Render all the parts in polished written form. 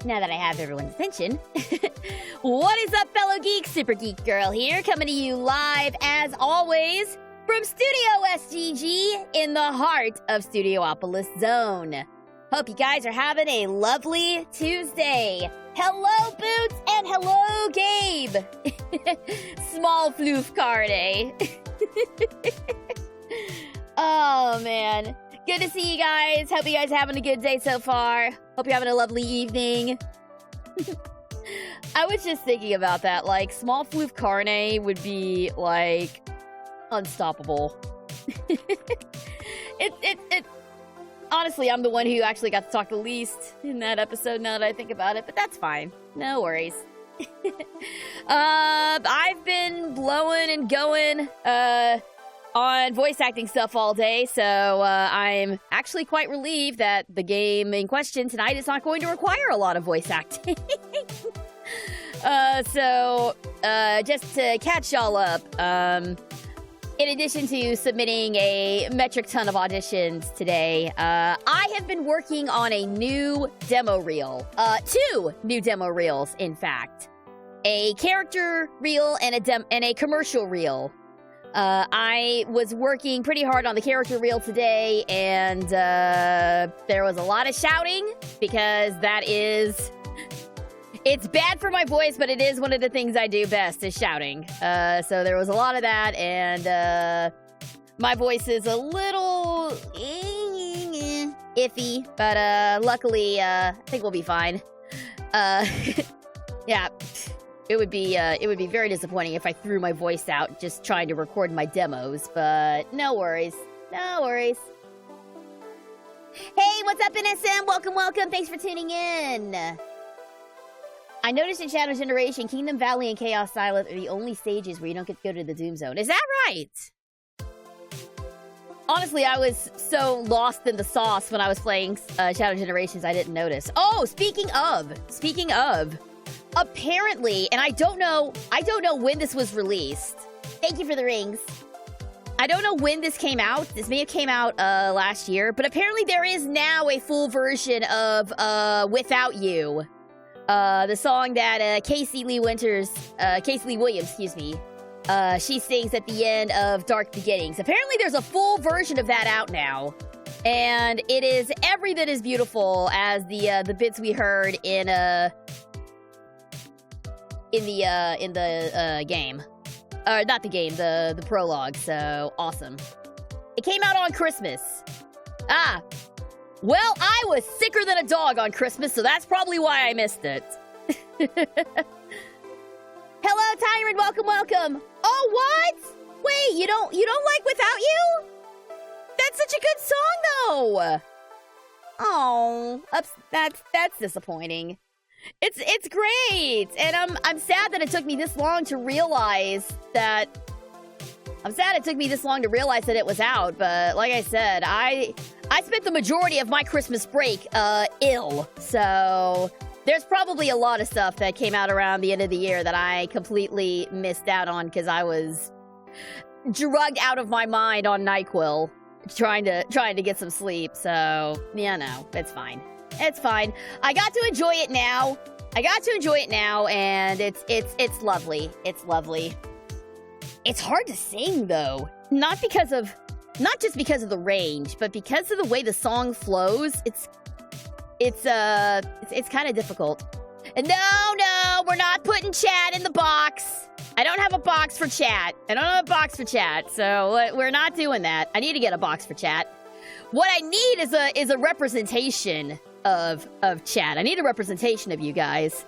Now that I have everyone's attention. What is up, fellow geeks? Super Geek Girl here, coming to you live, as always, from Studio SGG in the heart of Studiopolis Zone. Hope you guys are having a lovely Tuesday. Hello, Boots, and hello, Gabe. Small floof card, eh? Oh, man. Good to see you guys. Hope you guys are having a good day so far. Hope you're having a lovely evening. I was just thinking about that. Like, small floof carne would be, like, unstoppable. Honestly, I'm the one who actually got to talk the least in that episode now that I think about it, but that's fine. No worries. I've been blowing and going, on voice acting stuff all day, so I'm actually quite relieved that the game in question tonight is not going to require a lot of voice acting. Just to catch y'all up, in addition to submitting a metric ton of auditions today, I have been working on a new demo reel. 2 new demo reels, in fact. A character reel and a commercial reel. I was working pretty hard on the character reel today, and there was a lot of shouting, because it's bad for my voice, but it is one of the things I do best, is shouting. So there was a lot of that, and my voice is a little iffy, but luckily, I think we'll be fine. Yeah. It would be very disappointing if I threw my voice out just trying to record my demos, but no worries. No worries. Hey, what's up, NSM? Welcome, welcome. Thanks for tuning in. I noticed in Shadow Generation, Kingdom Valley and Chaos Island are the only stages where you don't get to go to the Doom Zone. Is that right? Honestly, I was so lost in the sauce when I was playing Shadow Generations, I didn't notice. Oh, speaking of... Apparently, and I don't know when this was released. Thank you for the rings. I don't know when this came out. This may have came out last year, but apparently there is now a full version of Without You. The song that Casey Lee Williams, she sings at the end of Dark Beginnings. Apparently there's a full version of that out now. And it is every bit as beautiful as the bits we heard in the game. not the game, the prologue, so awesome. It came out on Christmas. Ah, well, I was sicker than a dog on Christmas, so that's probably why I missed it. Hello, Tyrant, welcome. Oh, what? Wait, you don't like Without You? That's such a good song, though. Oh, that's disappointing. It's great, and I'm sad that it took me this long to realize that. I'm sad it took me this long to realize that it was out, but like I said, I spent the majority of my Christmas break ill, so there's probably a lot of stuff that came out around the end of the year that I completely missed out on because I was drugged out of my mind on NyQuil trying to get some sleep. So yeah, no, it's fine. It's fine. I got to enjoy it now. And it's lovely. It's lovely. It's hard to sing though. Not just because of the range, but because of the way the song flows. It's kind of difficult. And no, we're not putting chat in the box. I don't have a box for chat. So we're not doing that. I need to get a box for chat. What I need is a representation of chat. I need a representation of you guys.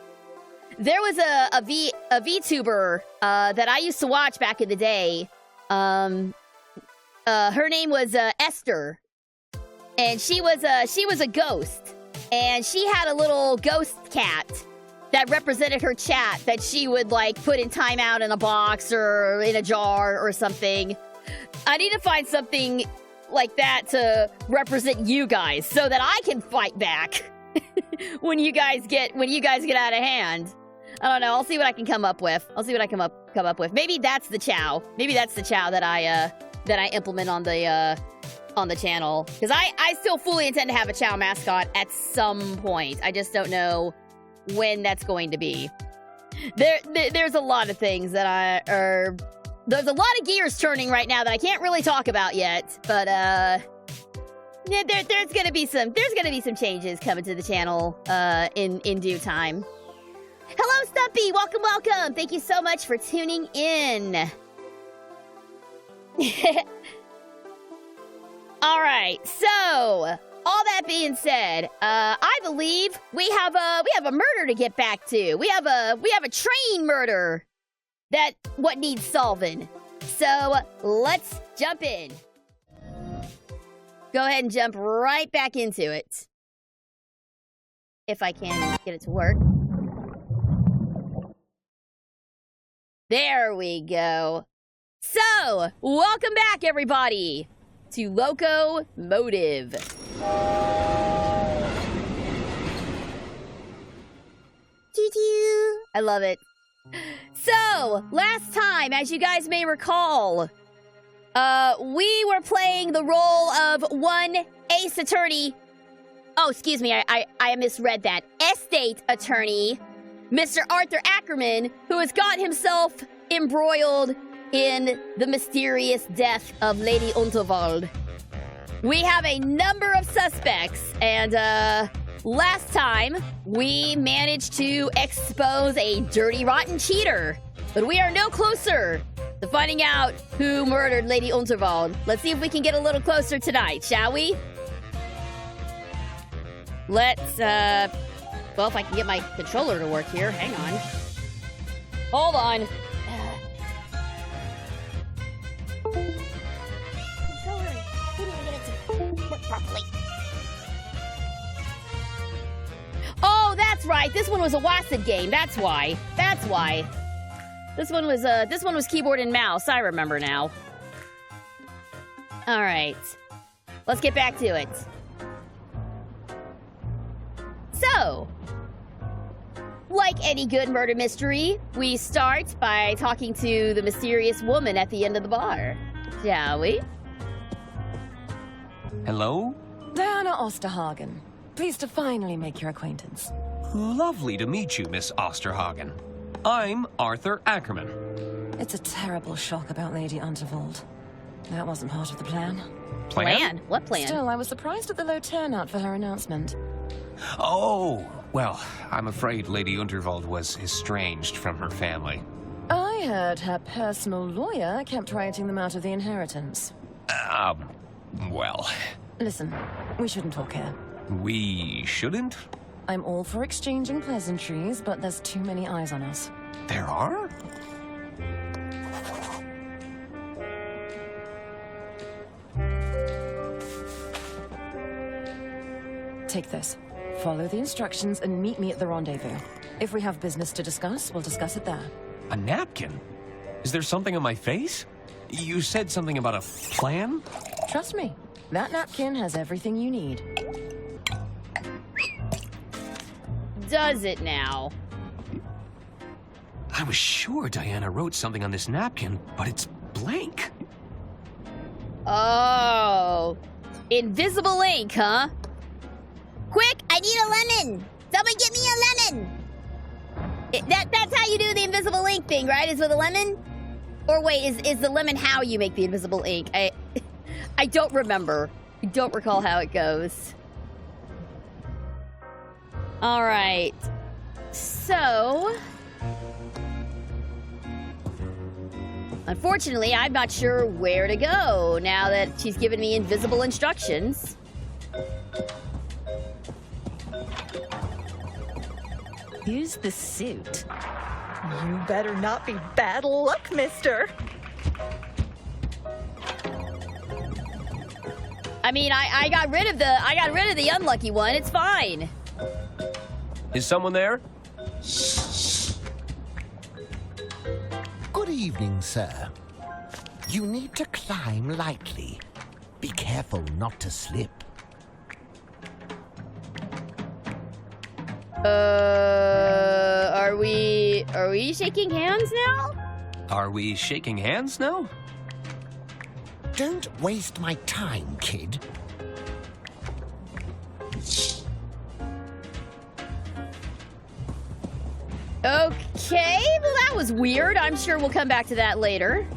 There was a VTuber that I used to watch back in the day. Her name was Esther, and she was a ghost, and she had a little ghost cat that represented her chat that she would like put in timeout in a box or in a jar or something. I need to find something like that to represent you guys so that I can fight back when you guys get out of hand. I don't know. I'll see what I can come up with. Maybe that's the chow. That I implement on the channel, because I still fully intend to have a chow mascot at some point. I just don't know when that's going to be. There's a lot of things that there's a lot of gears turning right now that I can't really talk about yet, but there's gonna be some changes coming to the channel in due time. Hello, Stumpy! Welcome! Thank you so much for tuning in. Alright, so, all that being said, I believe we have a murder to get back to. We have a train murder that what needs solving. So, let's jump in. Go ahead and jump right back into it. If I can get it to work. There we go. So, welcome back, everybody, to Loco Motive. I love it. So, last time, as you guys may recall, we were playing the role of one ace attorney. Oh, excuse me, I misread that. Estate attorney, Mr. Arthur Ackerman, who has got himself embroiled in the mysterious death of Lady Unterwald. We have a number of suspects, and last time we managed to expose a dirty, rotten cheater. But we are no closer to finding out who murdered Lady Unterwald. Let's see if we can get a little closer tonight, shall we? Let's, well, if I can get my controller to work here. Hang on. Hold on. Oh, that's right. This one was a WASD game. That's why. This one was keyboard and mouse. I remember now. All right. Let's get back to it. So, like any good murder mystery, we start by talking to the mysterious woman at the end of the bar. Shall we? Hello? Diana Osterhagen. Pleased to finally make your acquaintance. Lovely to meet you, Miss Osterhagen. I'm Arthur Ackerman. It's a terrible shock about Lady Unterwald. That wasn't part of the plan. Plan? What plan? Still, I was surprised at the low turnout for her announcement. Oh, well, I'm afraid Lady Unterwald was estranged from her family. I I heard her personal lawyer kept writing them out of the inheritance. Well, Listen, we shouldn't talk here. we shouldn't? I'm all for exchanging pleasantries, but there's too many eyes on us. There are? Take this. Follow the instructions and meet me at the rendezvous. If we have business to discuss, we'll discuss it there. A napkin? Is there something on my face? You said something about a plan? Trust me, that napkin has everything you need. Does it now? I was sure Diana wrote something on this napkin, but it's blank. Oh. Invisible ink, huh? Quick, I need a lemon! Someone get me a lemon! That's how you do the invisible ink thing, right? Is with a lemon? Or wait, is the lemon how you make the invisible ink? I don't remember. I don't recall how it goes. Alright. So... unfortunately, I'm not sure where to go now that she's given me invisible instructions. Use the suit. You better not be bad luck, mister. I mean, I got rid of the unlucky one. It's fine. Is someone there? Good evening, sir. You need to climb lightly. Be careful not to slip. Are we shaking hands now? Are we shaking hands now? Don't waste my time, kid. Okay, well that was weird. I'm sure we'll come back to that later.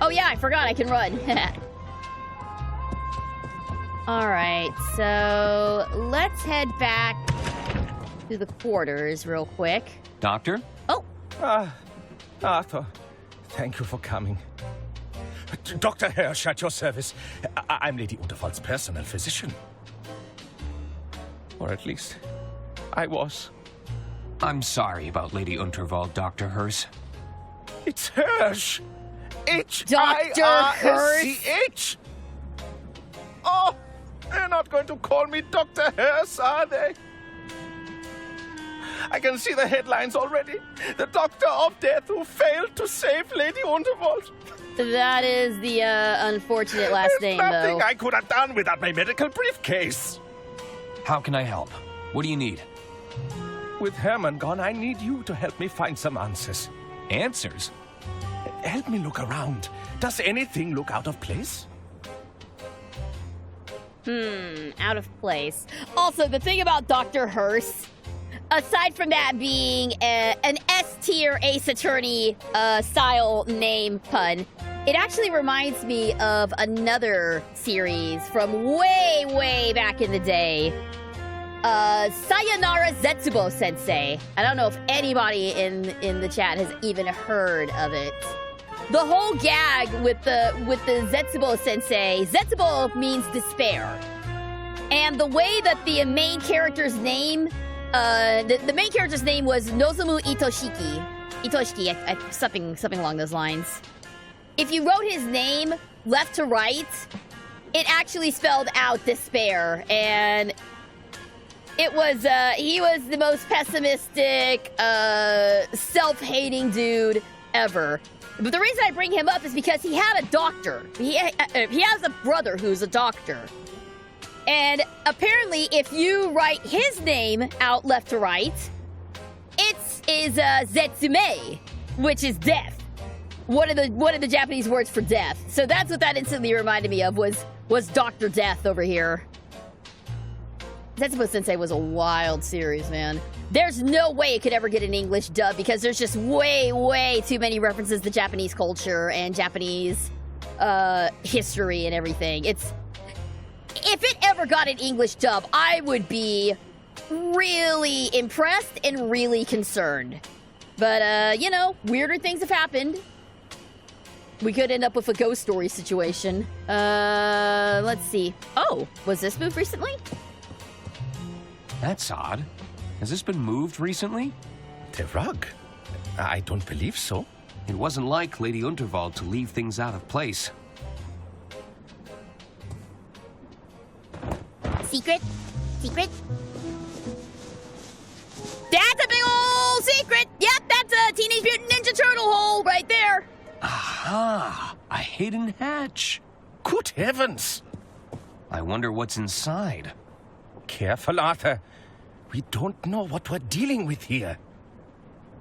Oh yeah, I forgot I can run. Alright, so let's head back to the quarters real quick. Doctor? Oh, Arthur, thank you for coming. Dr. Hirsch at your service. I'm Lady Unterwald's personal physician. Or at least, I was. I'm sorry about Lady Unterwald, Dr. Hirsch. It's Hirsch! Dr. H-I-R-S-C-H! Oh, they're not going to call me Dr. Hirsch, are they? I can see the headlines already. The Doctor of Death who failed to save Lady Unterwald. that is the unfortunate last There's name, nothing though. I could have done without my medical briefcase. How can I help? What do you need? With Herman gone, I need you to help me find some answers. Answers? Help me look around. Does anything look out of place? Out of place. Also, the thing about Dr. Hirsch, aside from that being an S-tier Ace Attorney style name pun, it actually reminds me of another series from way, way back in the day. Sayonara Zetsubo Sensei. I don't know if anybody in the chat has even heard of it. The whole gag with the Zetsubo Sensei, Zetsubo means despair. And the way that the main character's name, the main character's name was Nozomu Itoshiki. Itoshiki, something along those lines. If you wrote his name left to right, it actually spelled out despair, and it was, he was the most pessimistic, self-hating dude ever. But the reason I bring him up is because he had a doctor. He has a brother who's a doctor. And apparently, if you write his name out left to right, it is Zetsume, which is death. One of the Japanese words for death. So that's what that instantly reminded me of, was Dr. Death over here. Zetsubo Sensei was a wild series, man. There's no way it could ever get an English dub because there's just way, way too many references to Japanese culture and Japanese history and everything. If it ever got an English dub, I would be really impressed and really concerned. But, you know, weirder things have happened. We could end up with a ghost story situation. Let's see. Oh, was this moved recently? That's odd. Has this been moved recently? The rug? I don't believe so. It wasn't like Lady Unterwald to leave things out of place. Secret? Secret? That's a big old secret! Yep, that's a Teenage Mutant Ninja Turtle hole right there! Aha! A hidden hatch! Good heavens! I wonder what's inside. Careful, Arthur. We don't know what we're dealing with here.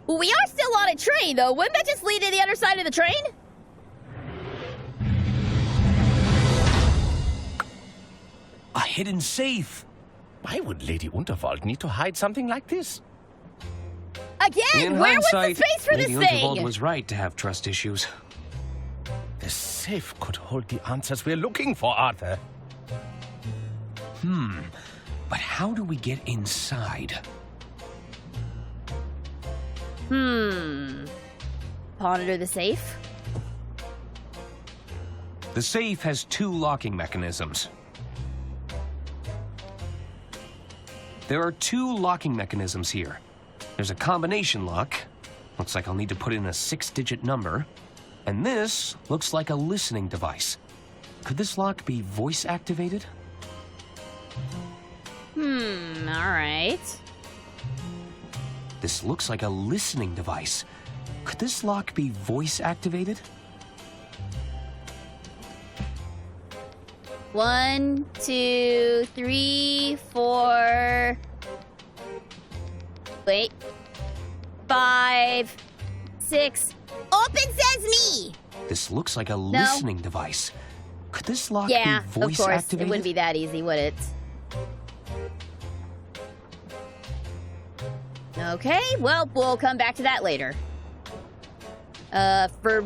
Well, we are still on a train, though. Wouldn't that just lead to the other side of the train? A hidden safe! Why would Lady Unterwald need to hide something like this? Again, In where was the hindsight, space for Lady this Unterwald thing? was right to have trust issues. The safe could hold the answers we're looking for, Arthur. But how do we get inside? Monitor the safe. The safe has 2 locking mechanisms. There are 2 locking mechanisms here. There's a combination lock. Looks like I'll need to put in a 6-digit number. And this looks like a listening device. Could this lock be voice activated? Alright. This looks like a listening device. Could this lock be voice activated? 1, 2, 3, 4. Wait. 5, 6. Open sesame! This looks like a listening device. Could this lock Yeah, be voice of course. activated? It wouldn't be that easy, would it? Okay, well, we'll come back to that later. For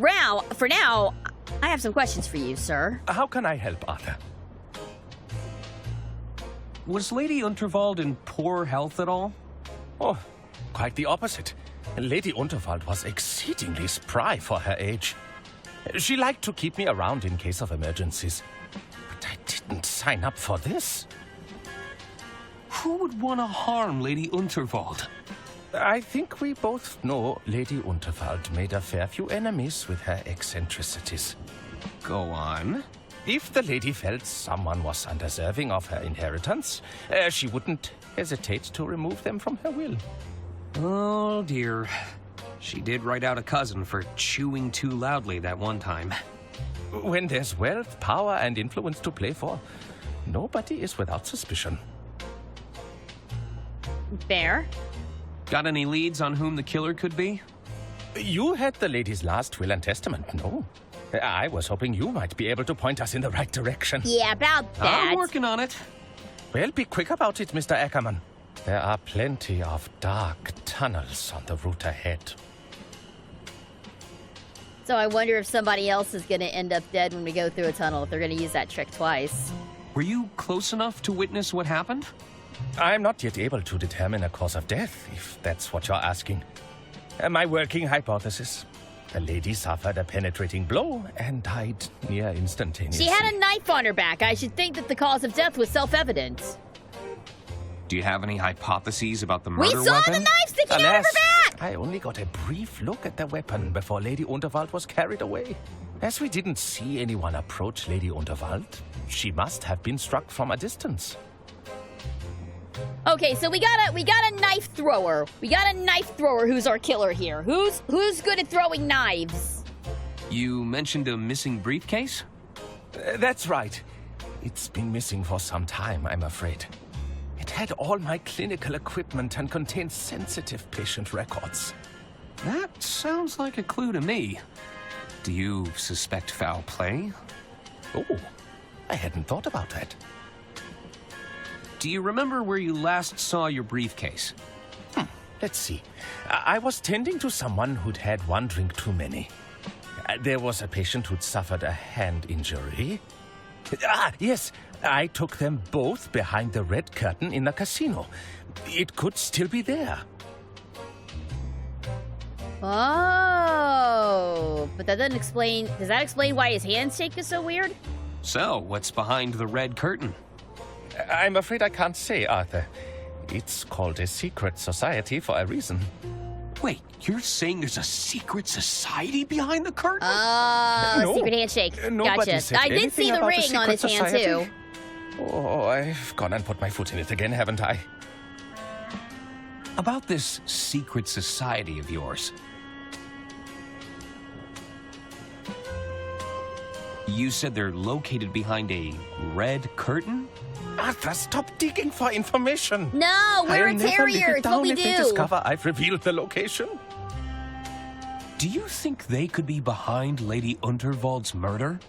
now, I have some questions for you, sir. How can I help, Arthur? Was Lady Unterwald in poor health at all? Oh, quite the opposite. Lady Unterwald was exceedingly spry for her age. She liked to keep me around in case of emergencies. But I didn't sign up for this. Who would want to harm Lady Unterwald? I think we both know Lady Unterwald made a fair few enemies with her eccentricities. Go on. If the lady felt someone was undeserving of her inheritance, she wouldn't hesitate to remove them from her will. Oh dear. She did write out a cousin for chewing too loudly that one time. When there's wealth, power, and influence to play for, nobody is without suspicion. Fair. Got any leads on whom the killer could be? You had the lady's last will and testament, no? I was hoping you might be able to point us in the right direction. Yeah, about that. I'm working on it. Well, be quick about it, Mr. Ackerman. There are plenty of dark tunnels on the route ahead. So I wonder if somebody else is going to end up dead when we go through a tunnel, if they're going to use that trick twice. Were you close enough to witness what happened? I'm not yet able to determine a cause of death, if that's what you're asking. My working hypothesis. The lady suffered a penetrating blow and died near instantaneously. She had a knife on her back. I should think that the cause of death was self-evident. Do you have any hypotheses about the murder We saw weapon? the knife sticking out of Alas, her back! I only got a brief look at the weapon before Lady Unterwald was carried away. As we didn't see anyone approach Lady Unterwald, she must have been struck from a distance. Okay, so we got a knife thrower. We got a knife thrower who's our killer here. Who's good at throwing knives? You mentioned a missing briefcase? That's right. It's been missing for some time, I'm afraid. It had all my clinical equipment and contained sensitive patient records. That sounds like a clue to me. Do you suspect foul play? Oh, I hadn't thought about that. Do you remember where you last saw your briefcase? Let's see. I was tending to someone who'd had one drink too many. There was a patient who'd suffered a hand injury. Yes, I took them both behind the red curtain in the casino. It could still be there. Oh, but that doesn't explain... Does that explain why his handshake is so weird? So, what's behind the red curtain? I'm afraid I can't say, Arthur. It's called a secret society for a reason. Wait, you're saying there's a secret society behind the curtain? No. Secret handshake. Nobody Gotcha. said I did anything see the about a ring on his secret hand, society. too. Oh, I've gone and put my foot in it again, haven't I? About this secret society of yours. You said they're located behind a red curtain? Arthur, stop digging for information. No, we're I'll a never live terrier. it It's what down we if they do. discover I've revealed the location. Do you think they could be behind Lady Unterwald's murder?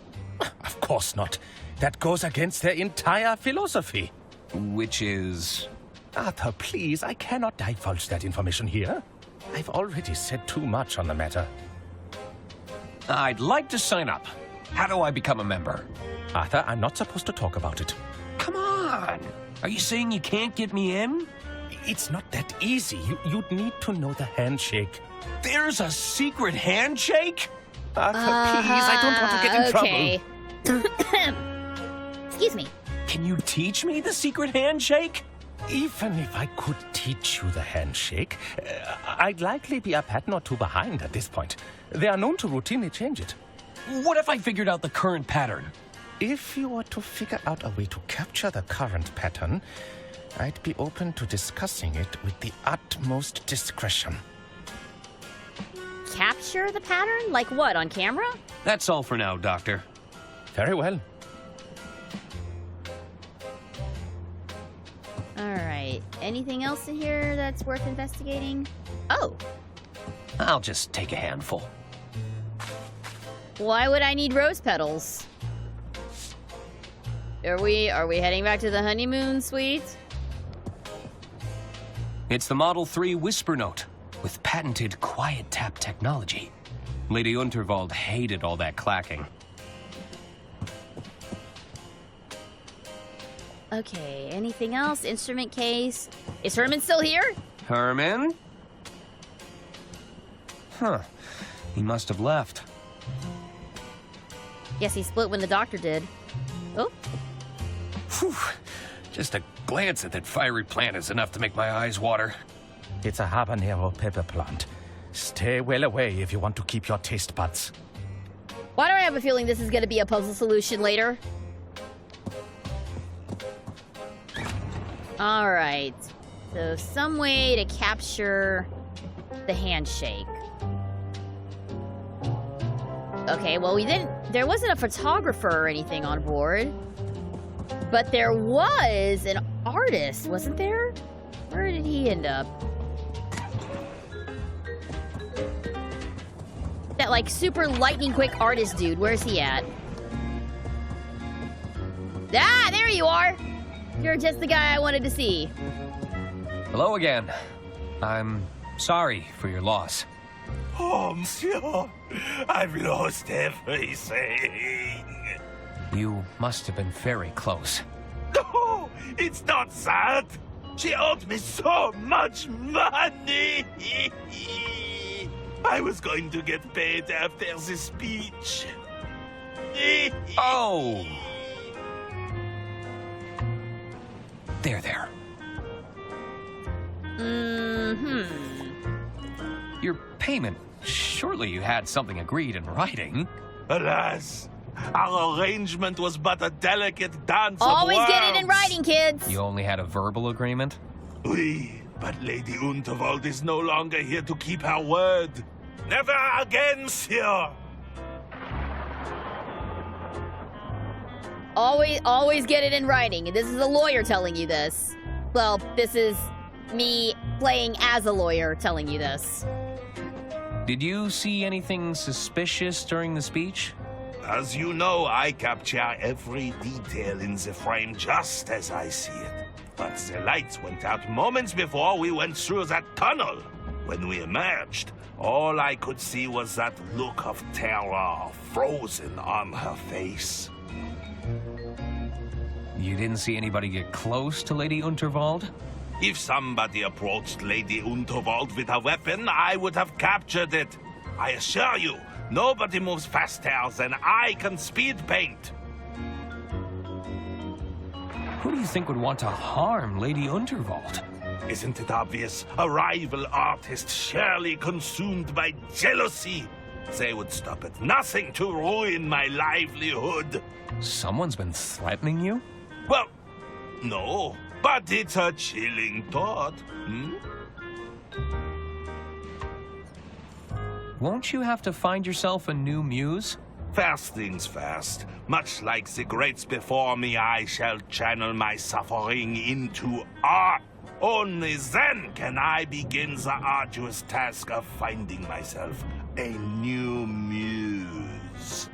Of course not. That goes against their entire philosophy. Which is... Arthur, please, I cannot divulge that information here. I've already said too much on the matter. I'd like to sign up. How do I become a member? Arthur, I'm not supposed to talk about it. Come on! Are you saying you can't get me in? It's not that easy. You'd need to know the handshake. There's a secret handshake? Arthur, please, I don't want to get in trouble. Excuse me. Can you teach me the secret handshake? Even if I could teach you the handshake, I'd likely be a pattern or two behind at this point. They are known to routinely change it. What if I figured out the current pattern? If you were to figure out a way to capture the current pattern, I'd be open to discussing it with the utmost discretion. Capture the pattern? Like what, on camera? That's all for now, Doctor. Very well. Alright. Anything else in here that's worth investigating? Oh. I'll just take a handful. Why would I need rose petals? Are we heading back to the honeymoon suite? It's the Model 3 Whisper Note with patented quiet tap technology. Lady Unterwald hated all that clacking. Okay, anything else? Instrument case. Is Herman still here? Herman? Huh. He must have left. Guess he split when the doctor did. Oh, Whew. Just a glance at that fiery plant is enough to make my eyes water. It's a habanero pepper plant. Stay well away if you want to keep your taste buds. why do I have a feeling this is going to be a puzzle solution later? Alright. So, some way to capture the handshake. Okay, well, there wasn't a photographer or anything on board. But there was an artist, wasn't there? Where did he end up? That, like, super lightning quick artist dude, where's he at? Ah, there you are! You're just the guy I wanted to see. Hello again. I'm sorry for your loss. Oh, monsieur, I've lost everything. You must have been very close. No, it's not that. She owed me so much money. I was going to get paid after the speech. Oh! There. Your payment. Surely you had something agreed in writing. Alas, our arrangement was but a delicate dance Always of get it in words. writing, kids! You only had a verbal agreement? Oui, but Lady Unterwald is no longer here to keep her word. Never again, monsieur. Always get it in writing. This is a lawyer telling you this. Well, this is me playing as a lawyer telling you this. Did you see anything suspicious during the speech? As you know, I capture every detail in the frame just as I see it. But the lights went out moments before we went through that tunnel. When we emerged, all I could see was that look of terror frozen on her face. You didn't see anybody get close to Lady Unterwald? If somebody approached Lady Unterwald with a weapon, I would have captured it. I assure you, nobody moves faster than I can speed paint. Who do you think would want to harm Lady Unterwald? Isn't it obvious? A rival artist surely consumed by jealousy. They would stop at nothing to ruin my livelihood. Someone's been threatening you? Well, no, but it's a chilling thought. Won't you have to find yourself a new muse? First things first. Much like the greats before me, I shall channel my suffering into art. Only then can I begin the arduous task of finding myself a new muse.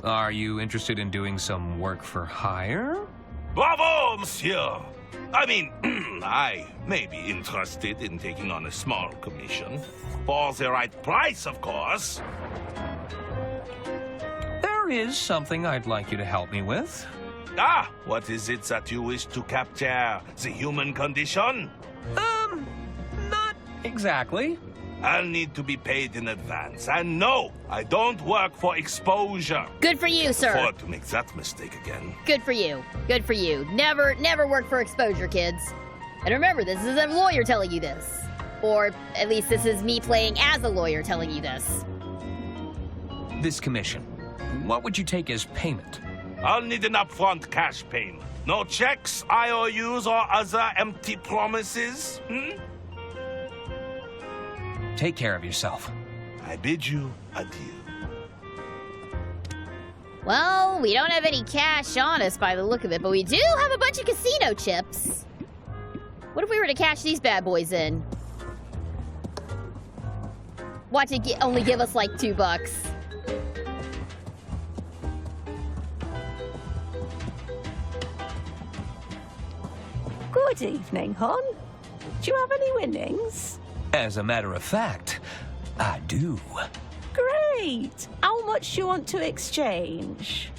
Are you interested in doing some work for hire? Bravo, monsieur! I mean, I may be interested in taking on a small commission. For the right price, of course. There is something I'd like you to help me with. Ah, what is it that you wish to capture? The human condition? Not exactly. I'll need to be paid in advance. And no, I don't work for exposure. Good for you, sir. Afford to make that mistake again. Good for you. Good for you. Never work for exposure, kids. And remember, this is a lawyer telling you this. Or at least this is me playing as a lawyer telling you this. This commission, what would you take as payment? I'll need an upfront cash payment. No checks, IOUs, or other empty promises. Take care of yourself. I bid you adieu. Well, we don't have any cash on us by the look of it, but we do have a bunch of casino chips. What if we were to cash these bad boys in? Watch it only give us like $2. Good evening, hon. Do you have any winnings? As a matter of fact, I do. Great. How much do you want to exchange?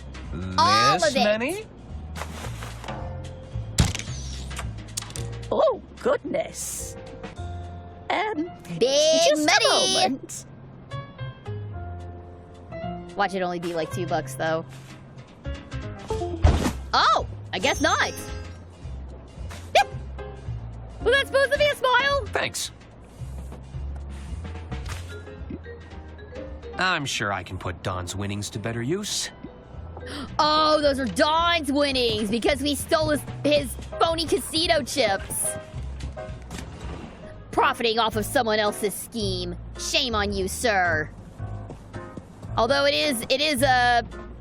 All This of it. many? Oh, goodness. Big Just money. a moment. Watch it only be like $2 though. Oh, I guess not. Yep. Was that supposed to be a smile? Thanks. I'm sure I can put Don's winnings to better use. Oh, those are Don's winnings because we stole his phony casino chips. Profiting off of someone else's scheme. Shame on you, sir. Although it is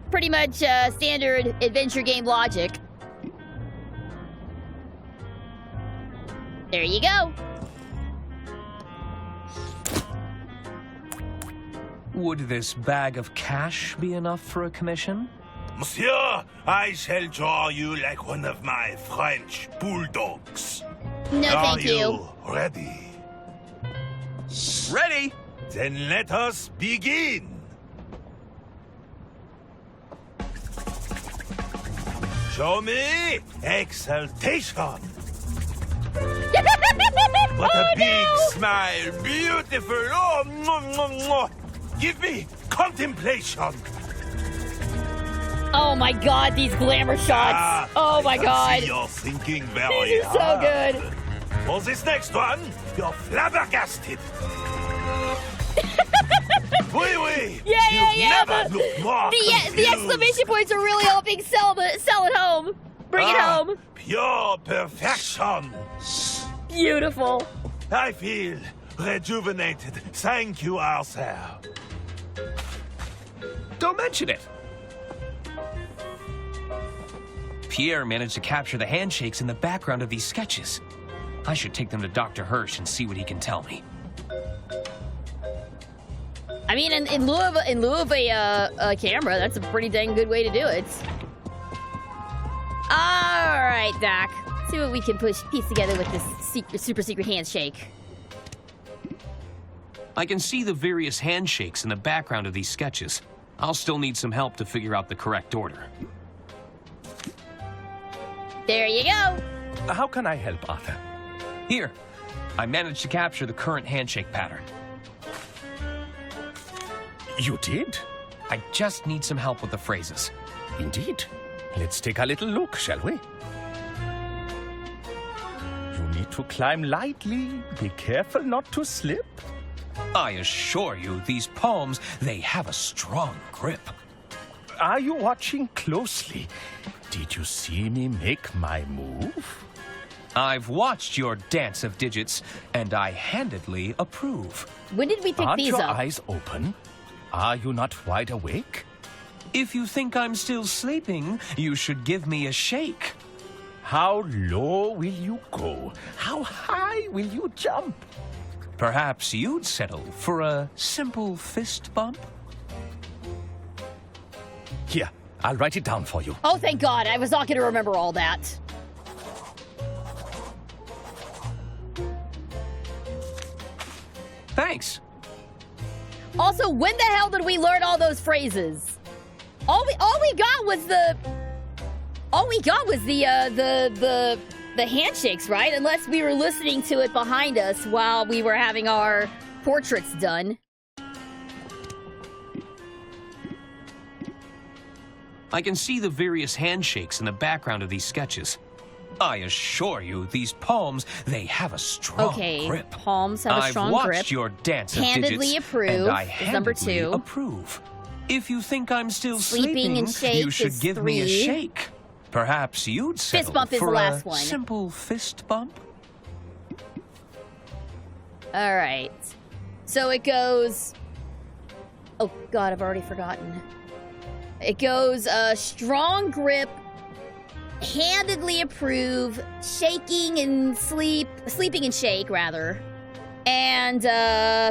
pretty much standard adventure game logic. There you go. Would this bag of cash be enough for a commission? Monsieur, I shall draw you like one of my French bulldogs. No, Are thank you. ready? Ready! Then let us begin. Show me exaltation. What a big smile. Beautiful. Oh, mwah, mwah, mwah. Give me contemplation. Oh my god, these glamour shots. Oh my I can god. see you're thinking very These are so hard. good. For this next one, you're flabbergasted. Oui, oui. Yeah. You've never looked more The confused. exclamation points are really helping sell it home. Bring it home. Pure perfection. Beautiful. I feel rejuvenated. Thank you, Arthur. Don't mention it. Pierre managed to capture the handshakes in the background of these sketches. I should take them to Dr. Hirsch and see what he can tell me. I mean, in lieu of a camera, that's a pretty dang good way to do it. All right, Doc. See what we can piece together with this super secret handshake. I can see the various handshakes in the background of these sketches. I'll still need some help to figure out the correct order. There you go. How can I help, Arthur? Here, I managed to capture the current handshake pattern. You did? I just need some help with the phrases. Indeed. Let's take a little look, shall we? You need to climb lightly. Be careful not to slip. I assure you, these palms, they have a strong grip. Are you watching closely? Did you see me make my move? I've watched your dance of digits, and I handedly approve. When did we pick Aren't these your up? eyes open? Are you not wide awake? If you think I'm still sleeping, you should give me a shake. How low will you go? How high will you jump? Perhaps you'd settle for a simple fist bump? Here, I'll write it down for you. Oh, thank God. I was not going to remember all that. Thanks. Also, when the hell did we learn all those phrases? All we got was the handshakes, right? Unless we were listening to it behind us while we were having our portraits done. I can see the various handshakes in the background of these sketches. I assure you, these palms, they have a strong grip. Palms have a strong I've grip. watched your dance of Handedly digits, approve and I is number handedly 2. approve. If you think I'm still Sleeping and shake you should is give me a 3. shake. Perhaps you'd settle bump is for the last a one. simple fist bump. All right. So it goes... Oh, God, I've already forgotten. It goes, strong grip, handedly approve, shaking and sleeping and shake, rather, and,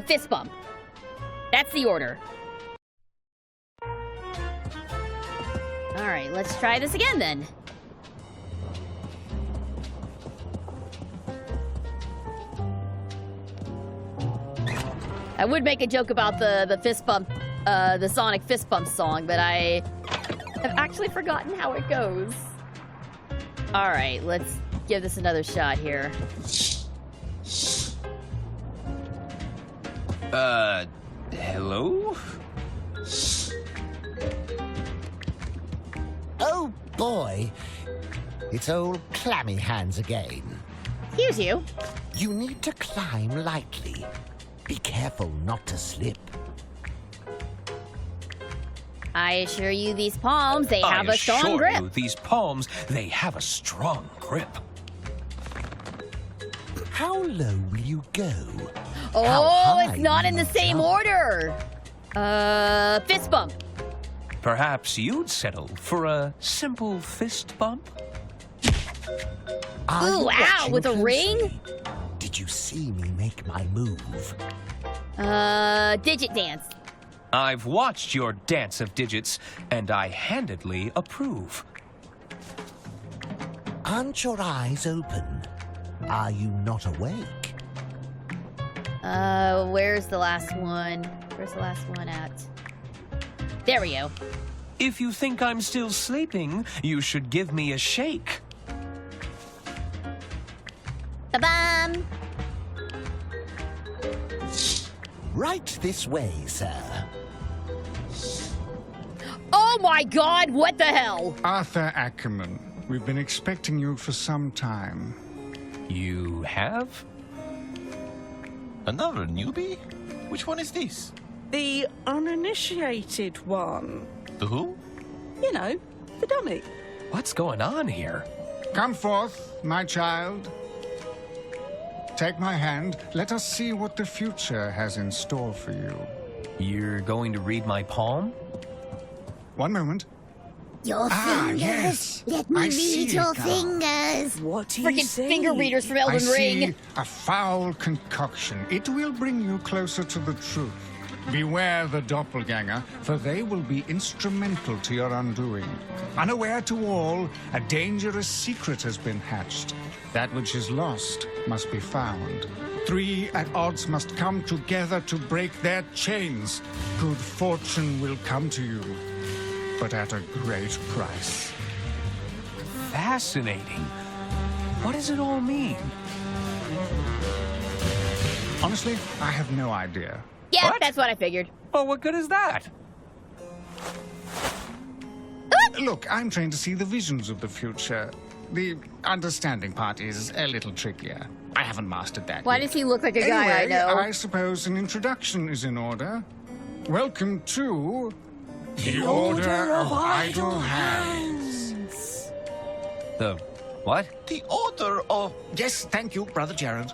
fist bump. That's the order. All right, let's try this again, then. I would make a joke about the fist bump, the Sonic fist bump song, but I have actually forgotten how it goes. All right, let's give this another shot here. Hello? Oh, boy. It's old clammy hands again. Here's you. You need to climb lightly. Be careful not to slip. I assure you, these palms, they have I a strong assure grip. you, these palms, they have a strong grip. How low will you go? Oh, high it's not will in the you same jump? order. Fist bump. Perhaps you'd settle for a simple fist bump? Are you Ooh, ow, watching with a closely? ring? Did you see me make my move? Digit dance. I've watched your dance of digits, and I handedly approve. Aren't your eyes open? Are you not awake? Where's the last one? Where's the last one at? There we go. If you think I'm still sleeping, you should give me a shake. Ba-bam! Right this way, sir. Oh my God, what the hell? Arthur Ackerman, we've been expecting you for some time. You have? Another newbie? Which one is this? The uninitiated one. The who? You know, the dummy. What's going on here? Come forth, my child. Take my hand. Let us see what the future has in store for you. You're going to read my palm? One moment. Your fingers. Yes. Let me I read see it your now. fingers. What do you Freaking say? finger readers from I Elden see Ring. a foul concoction. It will bring you closer to the truth. Beware the doppelganger, for they will be instrumental to your undoing. Unaware to all, a dangerous secret has been hatched. That which is lost must be found. 3 at odds must come together to break their chains. Good fortune will come to you, but at a great price. Fascinating. What does it all mean? Honestly, I have no idea. Yeah, What? that's what I figured. Well, what good is that? Look, I'm trying to see the visions of the future. The understanding part is a little trickier. I haven't mastered that Why yet. does he look like a guy I Anyway, know? I suppose an introduction is in order. Welcome to the Order of Idle Hands. The what? The Order of... Yes, thank you, Brother Jared.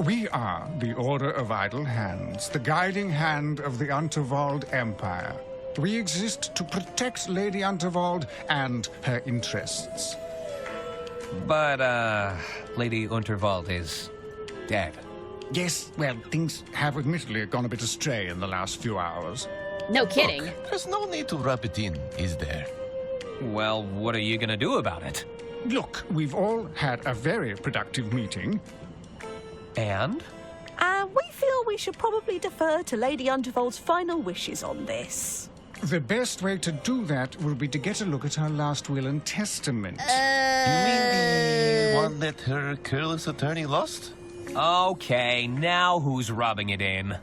We are the Order of Idle Hands, the guiding hand of the Unterwald Empire. We exist to protect Lady Unterwald and her interests. But, Lady Unterwald is dead. Yes, well, things have admittedly gone a bit astray in the last few hours. No kidding. Look, there's no need to rub it in, is there? Well, what are you gonna do about it? Look, we've all had a very productive meeting. And? We feel we should probably defer to Lady Unterwald's final wishes on this. The best way to do that will be to get a look at her last will and testament. You mean the one that her careless attorney lost? Okay, now who's rubbing it in?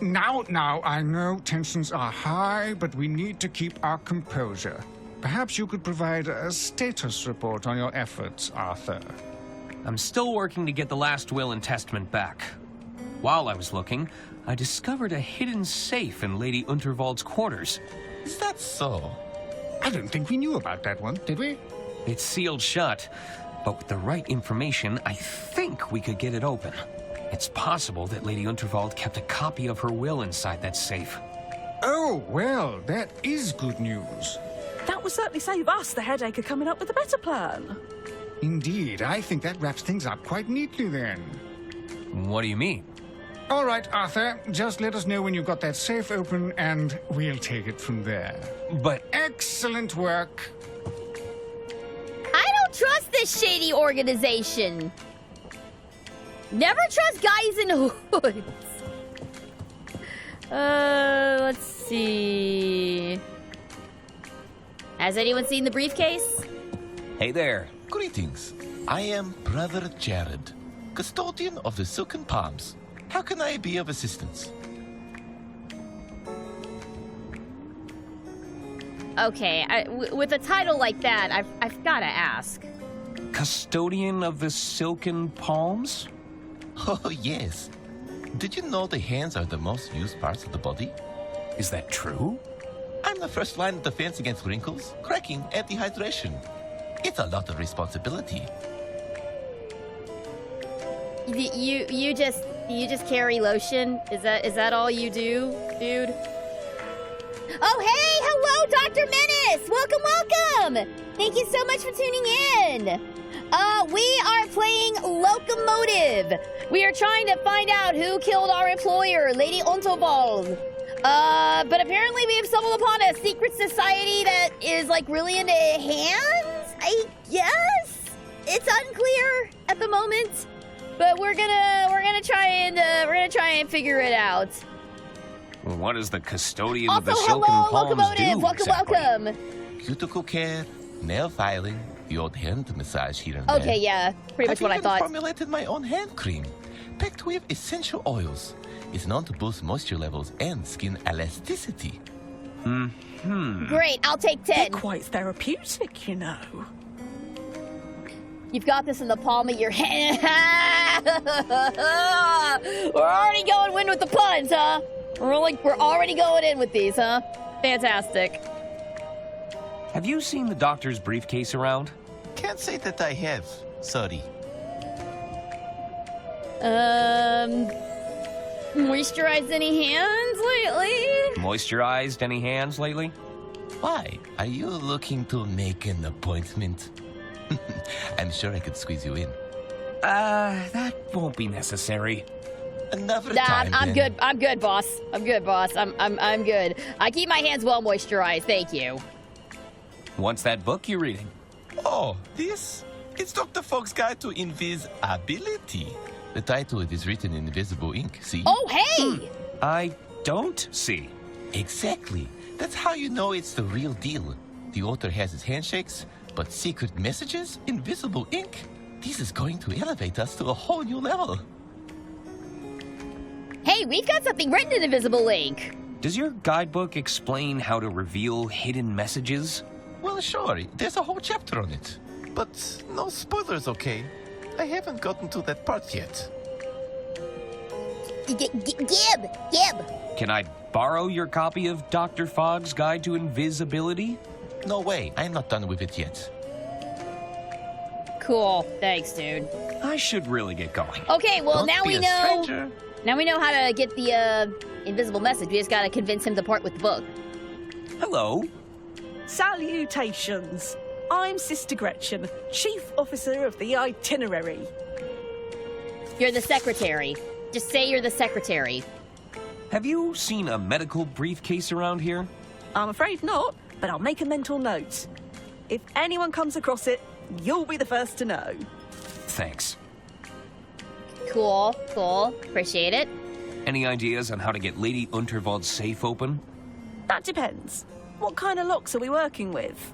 Now, I know tensions are high, but we need to keep our composure. Perhaps you could provide a status report on your efforts, Arthur. I'm still working to get the last will and testament back. While I was looking, I discovered a hidden safe in Lady Unterwald's quarters. Is that so? I don't think we knew about that one, did we? It's sealed shut, but with the right information, I think we could get it open. It's possible that Lady Unterwald kept a copy of her will inside that safe. Oh, well, that is good news. That will certainly save us the headache of coming up with a better plan. Indeed, I think that wraps things up quite neatly then. What do you mean? All right, Arthur, just let us know when you've got that safe open and we'll take it from there. But Excellent work. I don't trust this shady organization. Never trust guys in hoods. Let's see. Has anyone seen the briefcase? hey there. Greetings. I am Brother Jared, custodian of the Silken Palms. How can I be of assistance? Okay, with a title like that, I've got to ask. Custodian of the Silken Palms? Oh, yes. Did you know the hands are the most used parts of the body? Is that true? I'm the first line of defense against wrinkles, cracking, and dehydration. It's a lot of responsibility. You just carry lotion? Is that all you do, dude? Oh, hey, hello, Dr. Menace! Welcome! Thank you so much for tuning in. We are playing Locomotive. We are trying to find out who killed our employer, Lady Unterwald. But apparently we have stumbled upon a secret society that is like really into hands, I guess? It's unclear at the moment. But we're gonna try and figure it out. What does the custodian Also, of the Silken hello, Palms Locomotive. do Welcome, exactly? welcome. Cuticle care, nail filing, the odd hand massage here and there. Okay, yeah, pretty much what I I've thought. even formulated my own hand cream, packed with essential oils. It's known to boost moisture levels and skin elasticity. Great, I'll take 10. They're quite therapeutic, you know. You've got this in the palm of your hand. We're already going in with the puns, huh? We're already going in with these, huh? Fantastic. Have you seen the doctor's briefcase around? Can't say that I have. Sorry. Moisturized any hands lately? Moisturized any hands lately? Why? Are you looking to make an appointment? I'm sure I could squeeze you in. That won't be necessary. Another Nah, time, I'm then. good. I'm good, boss. I'm good. I keep my hands well moisturized. Thank you. What's that book you're reading? Oh, this? It's Dr. Fogg's Guide to Invisibility. The title is written in invisible ink, see? Oh, hey! I don't see. Exactly. That's how you know it's the real deal. The author has his handshakes, But secret messages? Invisible ink? This is going to elevate us to a whole new level. Hey, we've got something written in invisible ink. Does your guidebook explain how to reveal hidden messages? Well, sure. There's a whole chapter on it. But no spoilers, okay? I haven't gotten to that part yet. Gib! Can I borrow your copy of Dr. Fogg's Guide to Invisibility? No way. I'm not done with it yet. Cool. Thanks, dude. I should really get going. Okay, well, Don't now be we a know. stranger. Now we know how to get the invisible message. We just gotta convince him to part with the book. Hello. Salutations. I'm Sister Gretchen, Chief Officer of the Itinerary. You're the secretary. Just say you're the secretary. Have you seen a medical briefcase around here? I'm afraid not, but I'll make a mental note. If anyone comes across it, you'll be the first to know. Thanks. Cool. Appreciate it. Any ideas on how to get Lady Unterwald's safe open? That depends. What kind of locks are we working with?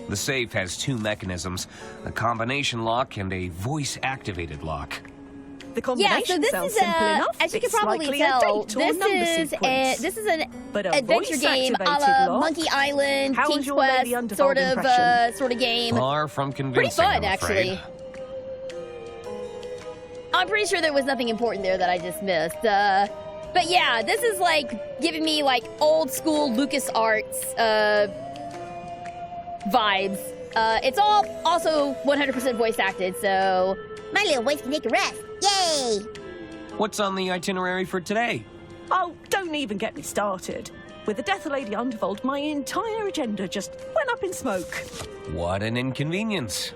The safe has two mechanisms, a combination lock and a voice-activated lock. The Yeah, combination so this sounds is simple enough. as you can It's probably likely tell, a date or number sequence. this is an But a adventure game a la voice-activated lock? Monkey Island, How was King's your Lady Quest Undervold sort of game. Far from Pretty convincing, fun, I'm afraid. actually. I'm pretty sure there was nothing important there that I just missed. But yeah, this is like giving me like old school LucasArts vibes. It's all also 100% voice acted, so My little voice can take a rest. Yay! What's on the itinerary for today? Oh, don't even get me started. With the death of Lady Undervold, my entire agenda just went up in smoke. What an inconvenience.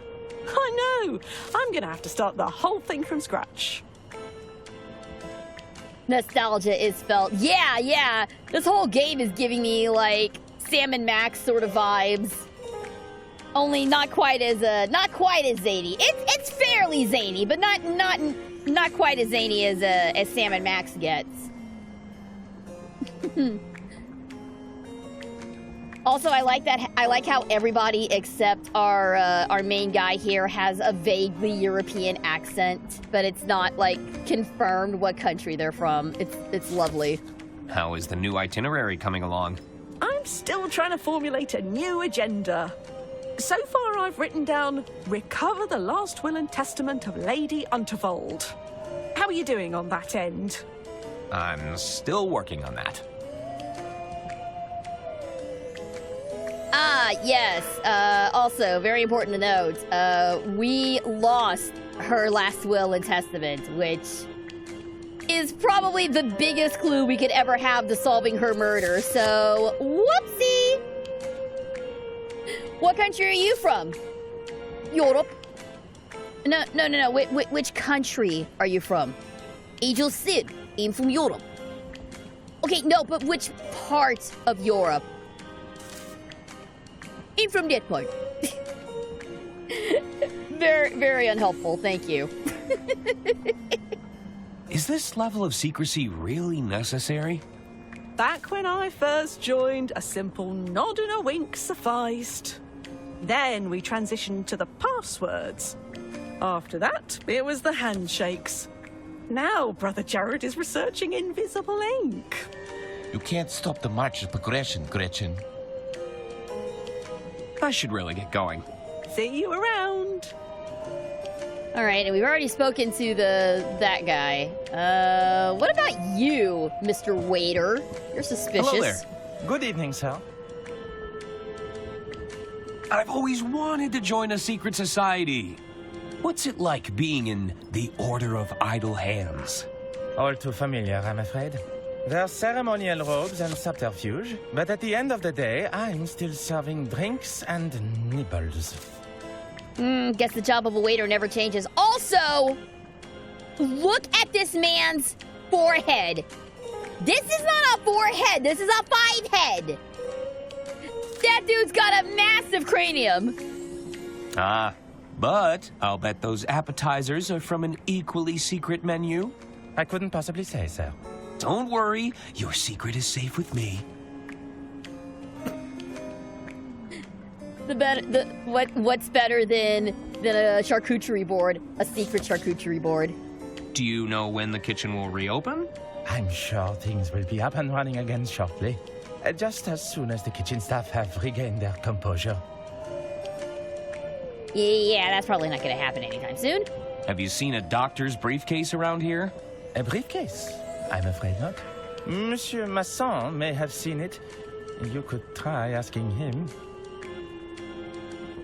I know. I'm going to have to start the whole thing from scratch. nostalgia is felt. Yeah. This whole game is giving me like Sam and Max sort of vibes. Only not quite as zany. It's fairly zany, but not quite as zany as Sam and Max gets. Also, I like how everybody except our main guy here has a vaguely European accent, but it's not like confirmed what country they're from. It's lovely. How is the new itinerary coming along? I'm still trying to formulate a new agenda. So far, I've written down, recover the last will and testament of Lady Untervold. How are you doing on that end? I'm still working on that. Yes. Also, very important to note, we lost her last will and testament, which is probably the biggest clue we could ever have to solving her murder, so whoopsie! What country are you from? Europe. No. Which country are you from? Angel Sid, I'm from Europe. Okay, no, but which part of Europe? I'm from that part. Very, very unhelpful, thank you. Is this level of secrecy really necessary? Back when I first joined, a simple nod and a wink sufficed. Then we transitioned to the passwords. After that, it was the handshakes. Now, Brother Jared is researching invisible ink. You can't stop the march of progression, Gretchen. I should really get going. See you around. All right, and we've already spoken to that guy. What about you, Mr. Waiter? You're suspicious. Hello there. Good evening, sir. I've always wanted to join a secret society. What's it like being in the Order of Idle Hands? All too familiar, I'm afraid. There are ceremonial robes and subterfuge, but at the end of the day, I'm still serving drinks and nibbles. Guess the job of a waiter never changes. Also, look at this man's forehead. This is not a forehead. This is a 5-head. That dude's got a massive cranium. But I'll bet those appetizers are from an equally secret menu. I couldn't possibly say, sir. Don't worry, your secret is safe with me. What's better than a charcuterie board, a secret charcuterie board? Do you know when the kitchen will reopen? I'm sure things will be up and running again shortly. Just as soon as the kitchen staff have regained their composure. Yeah, that's probably not going to happen anytime soon. Have you seen a doctor's briefcase around here? A briefcase? I'm afraid not. Monsieur Masson may have seen it. You could try asking him.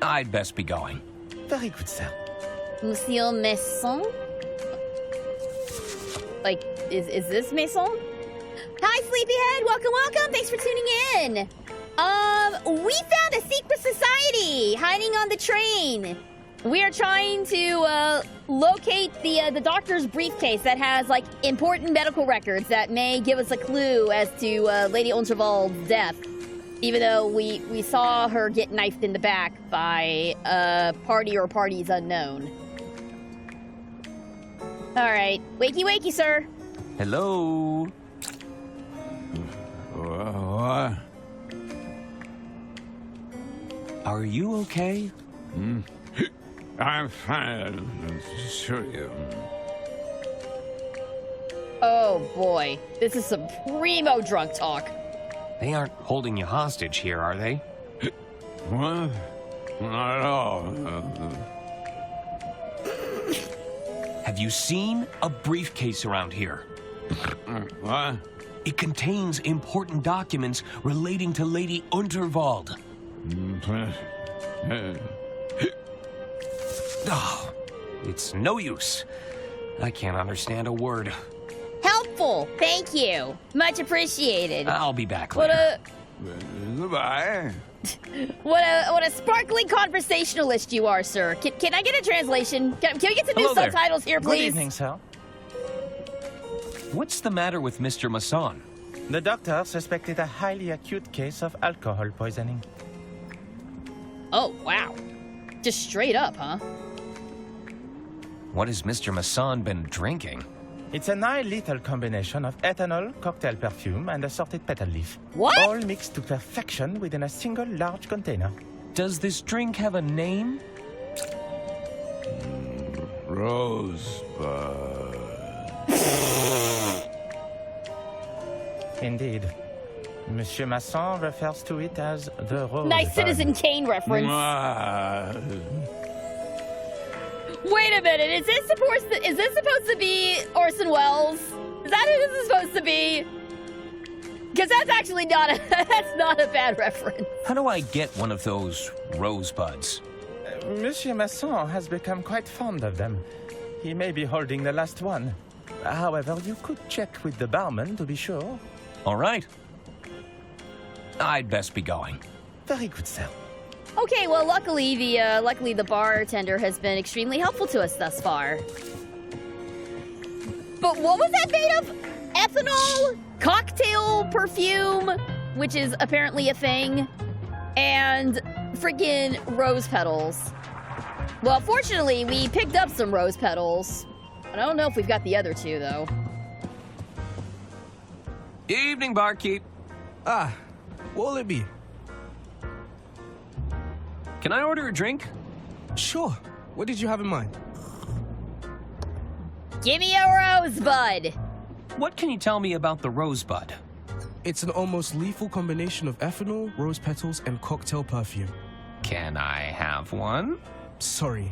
I'd best be going. Very good, sir. Monsieur Masson? Like, is this Mason? Hi, Sleepyhead! Welcome! Thanks for tuning in! We found a secret society hiding on the train. We are trying to, locate the doctor's briefcase that has, like, important medical records that may give us a clue as to, Lady Unterwald's death. Even though we saw her get knifed in the back by a party or parties unknown. Alright. Wakey, sir. Hello? What? Are you okay? I'm fine. Sure you. Oh boy. This is some primo drunk talk. They aren't holding you hostage here, are they? What? Not at all. Have you seen a briefcase around here? What? It contains important documents relating to Lady Unterwald. Oh, it's no use. I can't understand a word. Helpful. Thank you. Much appreciated. I'll be back later. Goodbye. What a sparkling conversationalist you are, sir. Can I get a translation? Can we get some new subtitles here, please? Good evening, sir. What's the matter with Mr. Masson? The doctor suspected a highly acute case of alcohol poisoning. Oh, wow. Just straight up, huh? What has Mr. Masson been drinking? It's a nigh-lethal combination of ethanol, cocktail perfume, and assorted petal leaf. What? All mixed to perfection within a single large container. Does this drink have a name? Rosebud. Indeed. Monsieur Masson refers to it as the rose. Nice Citizen Kane reference. Wait a minute, is this supposed to be Orson Welles? Is that who this is supposed to be? Because that's actually not a bad reference. How do I get one of those rosebuds? Monsieur Masson has become quite fond of them. He may be holding the last one. However, you could check with the barman to be sure. All right. I'd best be going. Very good, sir. Okay, well, luckily the bartender has been extremely helpful to us thus far. But what was that made of? Ethanol, cocktail perfume, which is apparently a thing, and freaking rose petals. Well, fortunately, we picked up some rose petals. I don't know if we've got the other two, though. Evening, barkeep. What will it be? Can I order a drink? Sure. What did you have in mind? Give me a rosebud. What can you tell me about the rosebud? It's an almost lethal combination of ethanol, rose petals, and cocktail perfume. Can I have one? Sorry,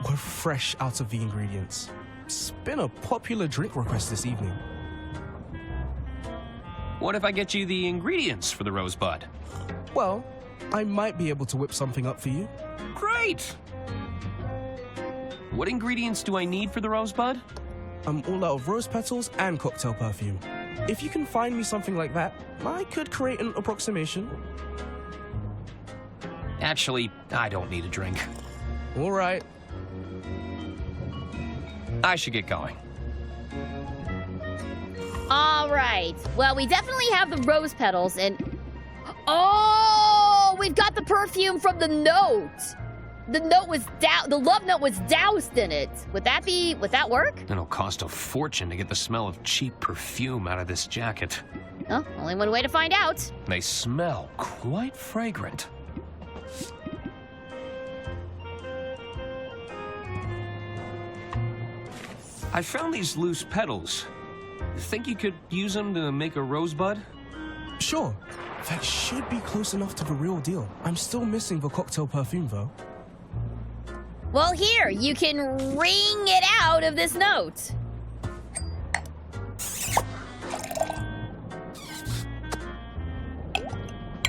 we're fresh out of the ingredients. It's been a popular drink request this evening. What if I get you the ingredients for the rosebud? Well, I might be able to whip something up for you. Great! What ingredients do I need for the rosebud? I'm all out of rose petals and cocktail perfume. If you can find me something like that, I could create an approximation. Actually, I don't need a drink. All right. I should get going. All right. Well, we definitely have the rose petals and... Oh, we've got the perfume from the note. The love note was doused in it. Would that work? It'll cost a fortune to get the smell of cheap perfume out of this jacket. Well, only one way to find out. They smell quite fragrant. I found these loose petals. Think you could use them to make a rosebud? Sure. That should be close enough to the real deal. I'm still missing the cocktail perfume, though. Well, here, you can wring it out of this note.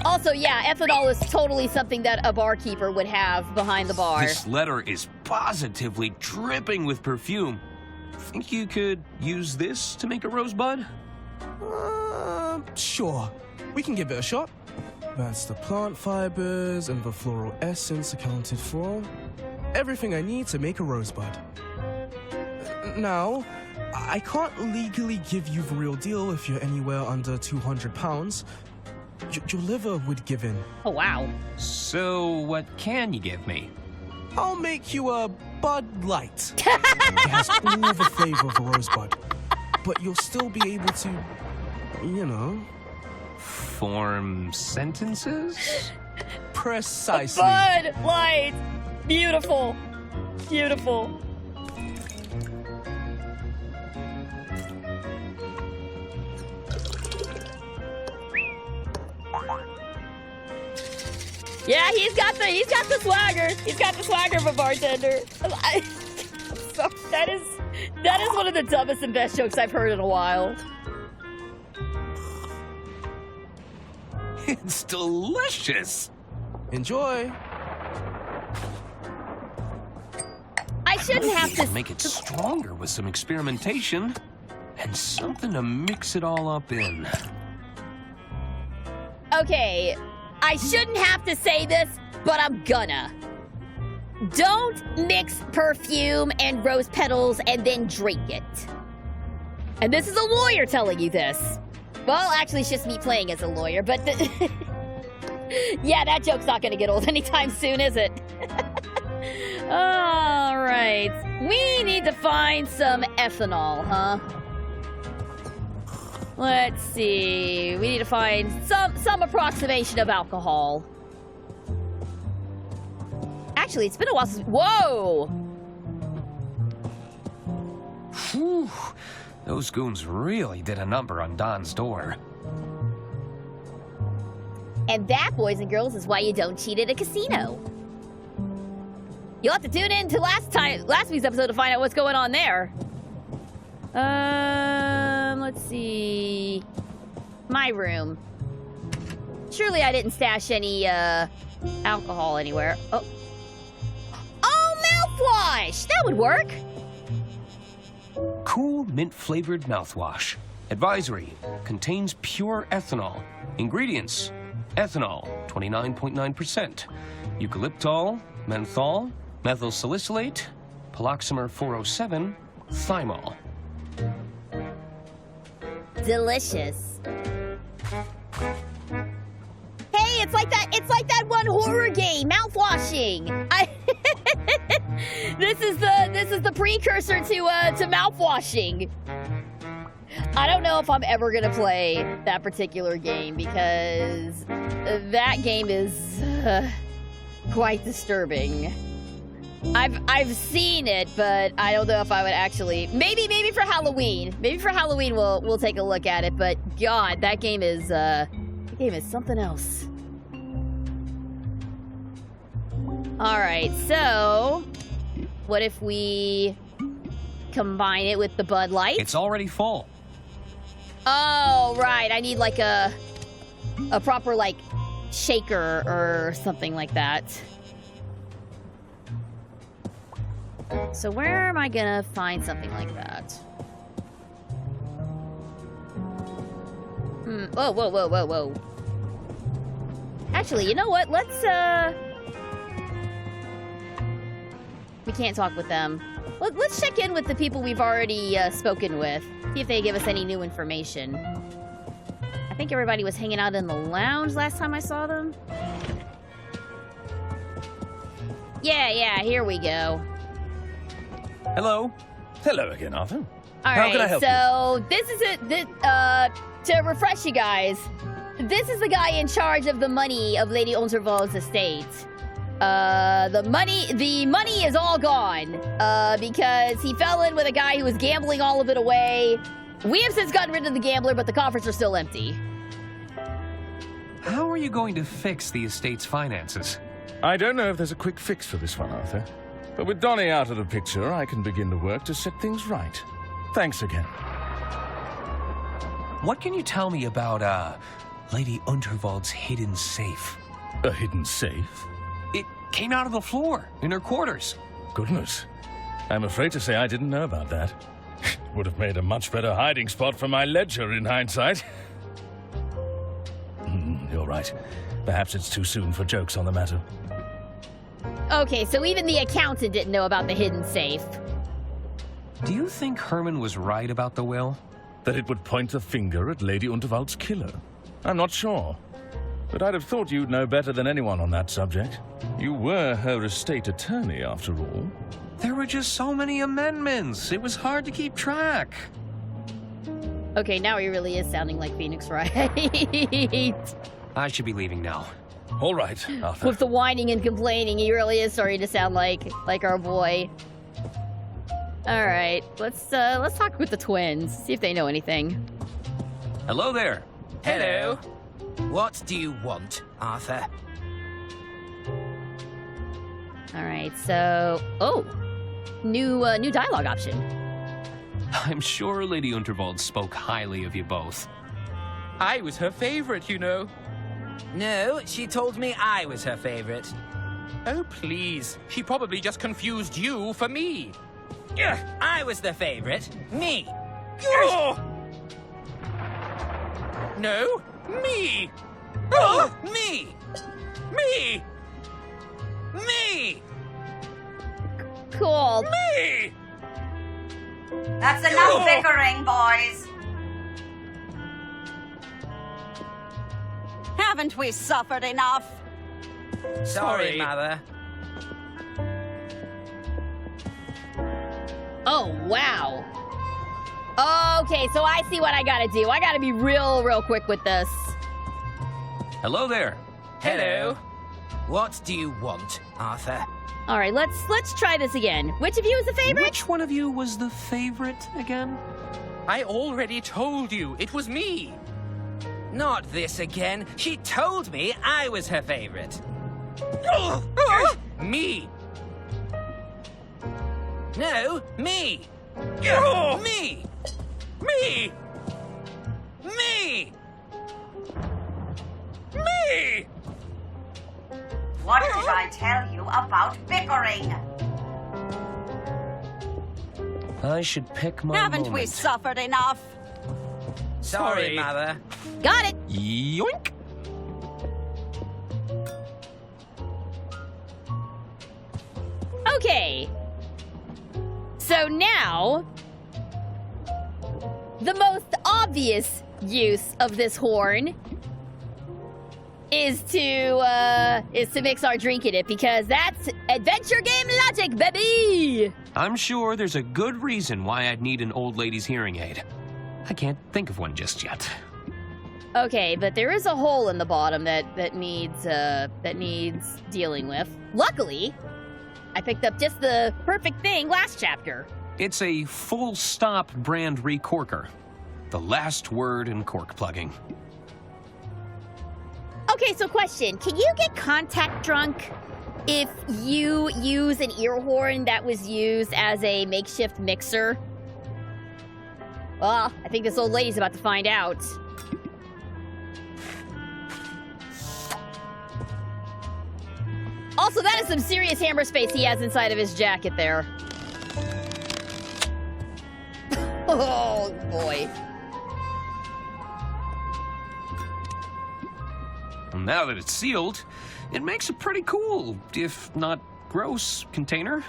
Also, yeah, ethanol is totally something that a barkeeper would have behind the bar. This letter is positively dripping with perfume. Think you could use this to make a rosebud? Sure. We can give it a shot. That's the plant fibers and the floral essence accounted for. Everything I need to make a rosebud. Now, I can't legally give you the real deal if you're anywhere under 200 pounds. Your liver would give in. Oh, wow. So, what can you give me? I'll make you a Bud Light. It has all the flavor of a rosebud, but you'll still be able to, you know... Form sentences? Precisely. Bud Light! Beautiful. Beautiful. Yeah, he's got the swagger. He's got the swagger of a bartender. So, that is one of the dumbest and best jokes I've heard in a while. It's delicious. Enjoy. I shouldn't have to make it stronger with some experimentation and something to mix it all up in. Okay, I shouldn't have to say this, but I'm gonna. Don't mix perfume and rose petals and then drink it. And this is a lawyer telling you this. Well, actually, it's just me playing as a lawyer, but yeah, that joke's not gonna get old anytime soon, is it? All right, we need to find some ethanol, huh? Let's see. We need to find some approximation of alcohol. Actually, it's been a while since... Whoa! Whew. Those goons really did a number on Don's door. And that, boys and girls, is why you don't cheat at a casino. You'll have to tune in to last week's episode to find out what's going on there. Let's see. My room. Surely I didn't stash any, alcohol anywhere. Oh, mouthwash! That would work! Cool mint-flavored mouthwash. Advisory. Contains pure ethanol. Ingredients. Ethanol, 29.9%. Eucalyptol, menthol, methyl salicylate, paloxamer 407, thymol. Delicious. Hey, it's like that one horror game, mouthwashing. This is the precursor to mouthwashing. I don't know if I'm ever gonna play that particular game because that game is quite disturbing. I've seen it, but I don't know if I would actually. Maybe for Halloween. Maybe for Halloween we'll take a look at it. But God, that game is something else. All right, so what if we combine it with the Bud Light? It's already full. Oh, right. I need like a proper like shaker or something like that. So where am I gonna find something like that? Whoa. Actually, you know what? Let's, we can't talk with them. Let's check in with the people we've already spoken with. See if they give us any new information. I think everybody was hanging out in the lounge last time I saw them. Yeah, here we go. Hello. Hello again, Arthur. All How right, can I help so this is it. To refresh you guys, this is the guy in charge of the money of Lady Unterwald's estate. The money is all gone. Because he fell in with a guy who was gambling all of it away. We have since gotten rid of the gambler, but the coffers are still empty. How are you going to fix the estate's finances? I don't know if there's a quick fix for this one, Arthur. But with Donnie out of the picture, I can begin to work to set things right. Thanks again. What can you tell me about, Lady Unterwald's hidden safe? A hidden safe? It came out of the floor, in her quarters. Goodness. I'm afraid to say I didn't know about that. Would have made a much better hiding spot for my ledger in hindsight. You're right. Perhaps it's too soon for jokes on the matter. Okay, so even the accountant didn't know about the hidden safe. Do you think Herman was right about the will? That it would point the finger at Lady Unterwald's killer? I'm not sure. But I'd have thought you'd know better than anyone on that subject. You were her estate attorney, after all. There were just so many amendments. It was hard to keep track. Okay, now he really is sounding like Phoenix Wright. I should be leaving now. All right, Arthur. With the whining and complaining, he really is starting to sound like our boy. All right, let's talk with the twins. See if they know anything. Hello there. Hello. What do you want, Arthur? All right, so new dialogue option. I'm sure Lady Unterwald spoke highly of you both. I was her favorite, you know. No, she told me I was her favorite. Oh, please. She probably just confused you for me. I was the favorite. Me. No, me. Oh, me. Me. Me. Cool. Me. That's enough bickering, boys. Haven't we suffered enough? Sorry, Mother. Oh, wow. Okay, so I see what I gotta do. I gotta be real quick with this. Hello there. Hello. What do you want, Arthur? All right, let's try this again. Which of you is the favorite? Which one of you was the favorite again? I already told you it was me. Not this again. She told me I was her favorite. Me. No, me. Me. Me. Me. Me. What did I tell you about bickering? I should pick my Haven't we moment. suffered enough? Sorry, Mother. Got it. Yoink. Okay. So now, the most obvious use of this horn is to mix our drink in it, because that's adventure game logic, baby! I'm sure there's a good reason why I'd need an old lady's hearing aid. I can't think of one just yet. Okay, but there is a hole in the bottom that needs dealing with. Luckily, I picked up just the perfect thing last chapter. It's a full stop brand recorker. The last word in cork plugging. Okay, so question. Can you get contact drunk if you use an ear horn that was used as a makeshift mixer? Well, I think this old lady's about to find out. Also, that is some serious hammer space he has inside of his jacket there. Oh, boy. And now that it's sealed, it makes a pretty cool, if not gross, container.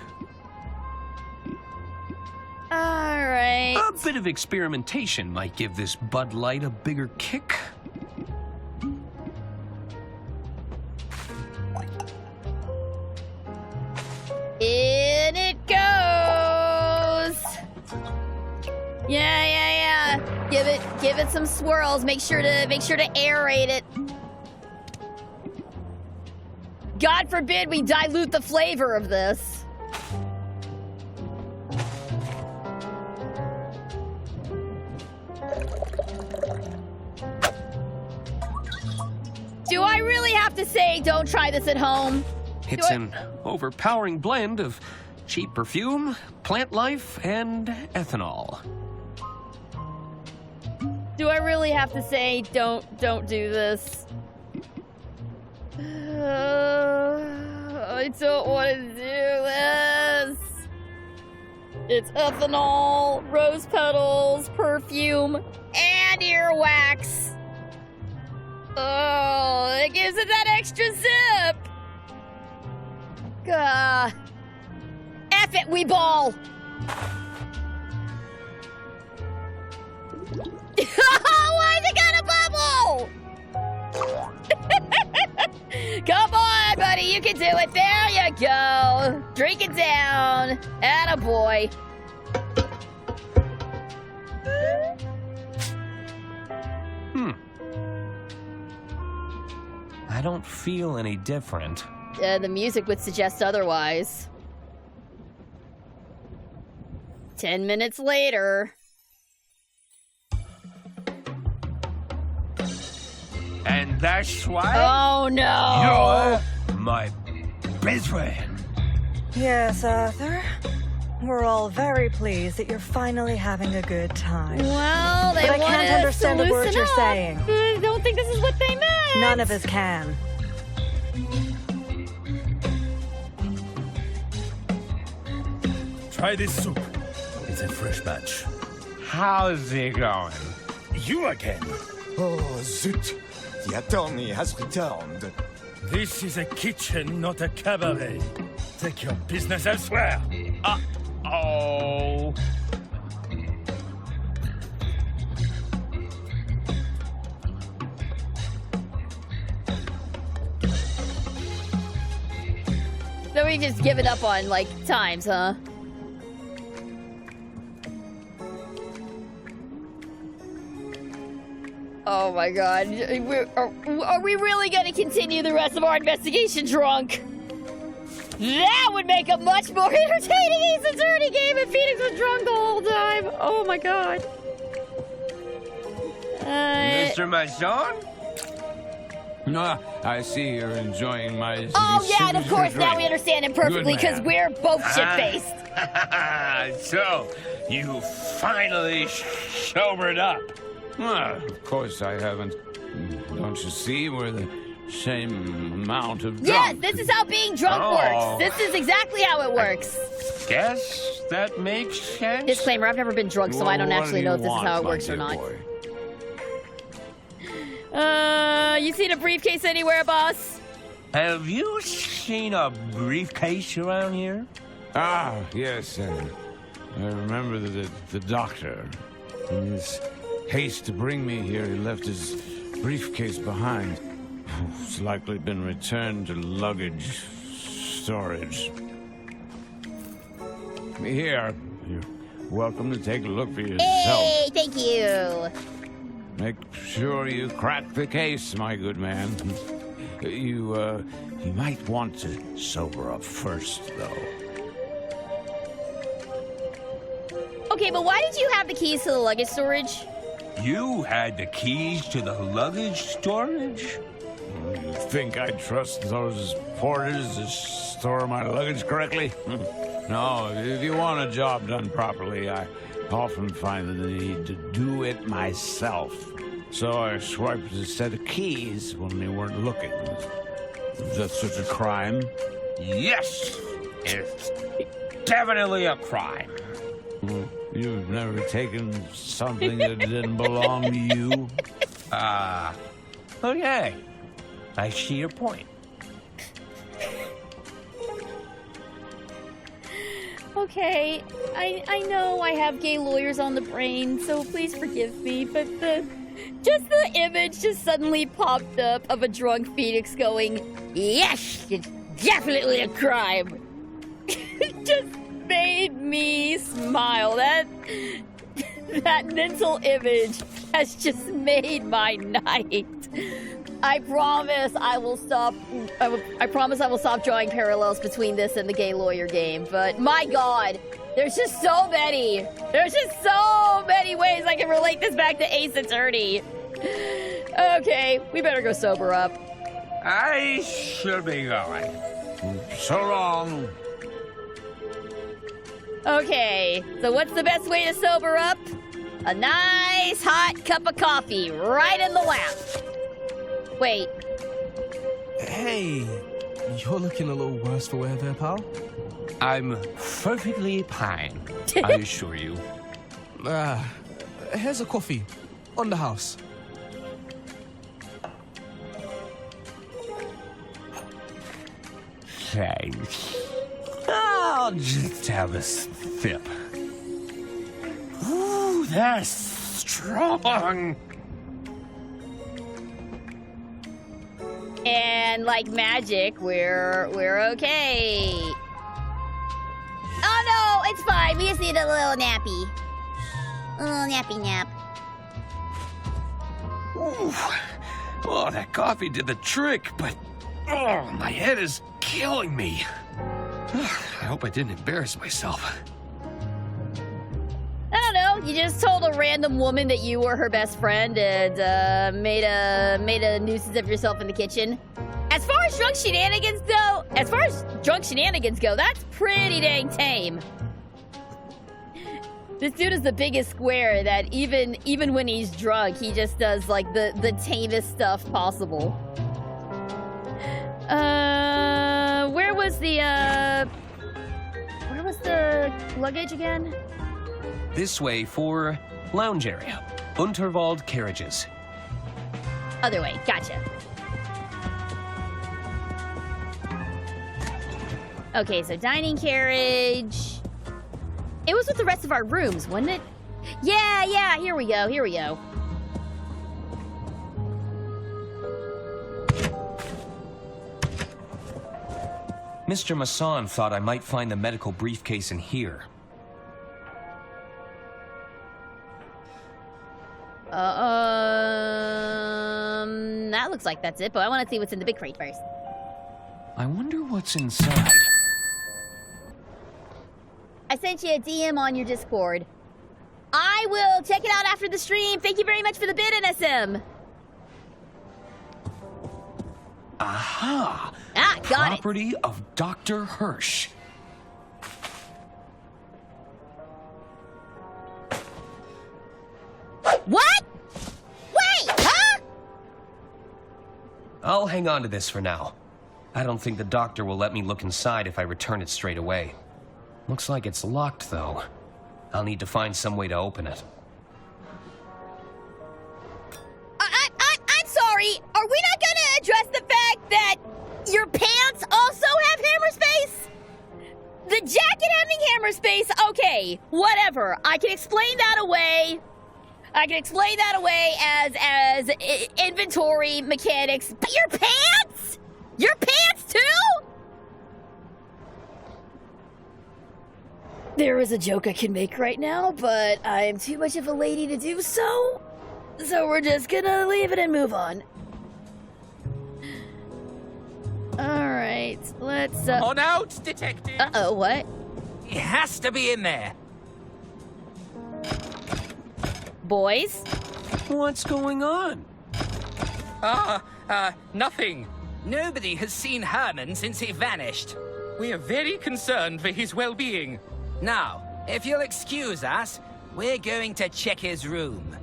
All right. A bit of experimentation might give this Bud Light a bigger kick. In it goes. Yeah. Give it some swirls. Make sure to aerate it. God forbid we dilute the flavor of this. Do I really have to say don't try this at home? It's an overpowering blend of cheap perfume, plant life, and ethanol. Do I really have to say don't do this? I don't want to do this. It's ethanol, rose petals, perfume, and earwax. Oh, it gives it that extra zip. F it, we ball. Why is it got a bubble? Come on, buddy, you can do it. There you go. Drink it down. Attaboy. I don't feel any different. The music would suggest otherwise. 10 minutes later. And that's why... Oh, no! You're my best friend. Yes, Arthur. We're all very pleased that you're finally having a good time. Well, they but I want can't us understand to a word loosen you're up. saying. I don't think this is what they meant. None of us can. Try this soup. It's a fresh batch. How's it going? You again. Oh, zut. The attorney has returned. This is a kitchen, not a cabaret. Take your business elsewhere. Uh-oh. So we just give it up on, like, times, huh? Oh my god. Are we really going to continue the rest of our investigation drunk? That would make a much more entertaining Ace Attorney game if Phoenix was drunk the whole time. Oh my god. Mr. Masson? No, I see you're enjoying my... Oh yeah, and of course now we understand him perfectly because we're both shit-faced. So, you finally sobered up. Well, of course I haven't. Don't you see? We're the same amount of Yes, drunk. this is how being drunk works. This is exactly how it works. Guess that makes sense. Disclaimer, I've never been drunk, so I don't actually know if this is how it works or not. You seen a briefcase anywhere, boss? Have you seen a briefcase around here? Ah, yes. I remember the doctor. In his haste to bring me here, he left his briefcase behind. It's likely been returned to luggage storage. Here, you're welcome to take a look for yourself. Hey, thank you. Make sure you crack the case, my good man. You might want to sober up first, though. Okay, but why did you have the keys to the luggage storage? You had the keys to the luggage storage? You think I'd trust those porters to store my luggage correctly? No, if you want a job done properly, I often find the need to do it myself. So I swiped a set of keys when they weren't looking. Is that such a crime? Yes, it's definitely a crime. You've never taken something that didn't belong to you? Okay. I see your point. Okay, I know I have gay lawyers on the brain, so please forgive me, but the image just suddenly popped up of a drunk Phoenix going, yes, it's definitely a crime. It just made me smile. That mental image has just made my night. I promise I will stop. I promise I will stop drawing parallels between this and the gay lawyer game. But my God, there's just so many. There's just so many ways I can relate this back to Ace Attorney. Okay, we better go sober up. I should be going. So long. Okay, so what's the best way to sober up? A nice hot cup of coffee right in the lap. Wait. Hey, you're looking a little worse for wear there, pal. I'm perfectly fine, I assure you. Here's a coffee. On the house. Thanks. I'll just have a sip. Ooh, that's strong. And like magic, we're okay. Oh no, it's fine. We just need a little nappy. A little nappy nap. Ooh. Oh, that coffee did the trick, but my head is killing me. I hope I didn't embarrass myself. I don't know. You just told a random woman that you were her best friend and made a nuisance of yourself in the kitchen. As far as drunk shenanigans go, that's pretty dang tame. This dude is the biggest square that even when he's drunk, he just does like the tamest stuff possible. Where was the luggage again? This way for lounge area. Unterwald carriages. Other way, gotcha. Okay, so dining carriage. It was with the rest of our rooms, wasn't it? Yeah, here we go. Mr. Masson thought I might find the medical briefcase in here. That looks like that's it, but I want to see what's in the big crate first. I wonder what's inside. I sent you a DM on your Discord. I will check it out after the stream. Thank you very much for the bid, NSM. Aha! Got Property of Dr. Hirsch. What? Wait, huh? I'll hang on to this for now. I don't think the doctor will let me look inside if I return it straight away. Looks like it's locked, though. I'll need to find some way to open it. I'm sorry. Are we not going to address the fact that your pants also have hammer space? The jacket having hammer space, okay, whatever. I can explain that away. As inventory mechanics. But your pants? Your pants too? There is a joke I can make right now, but I'm too much of a lady to do so. So we're just gonna leave it and move on. Alright, let's On out, detective! Uh-oh, what? He has to be in there. Boys? What's going on? Nothing. Nobody has seen Herman since he vanished. We are very concerned for his well-being. Now, if you'll excuse us, we're going to check his room.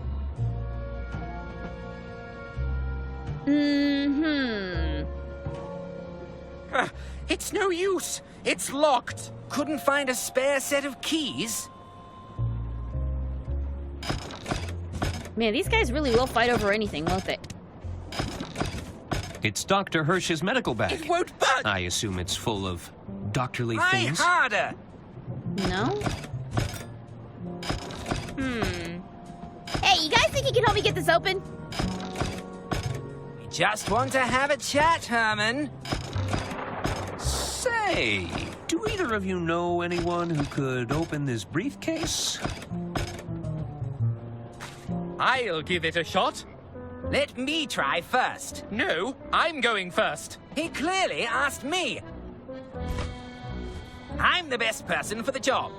It's no use. It's locked. Couldn't find a spare set of keys? Man, these guys really will fight over anything, won't they? It's Dr. Hirsch's medical bag. It won't budge! I assume it's full of doctorly Try things. harder! No? Hey, you guys think you can help me get this open? We just want to have a chat, Herman. Say, do either of you know anyone who could open this briefcase? I'll give it a shot. Let me try first. No, I'm going first. He clearly asked me. I'm the best person for the job.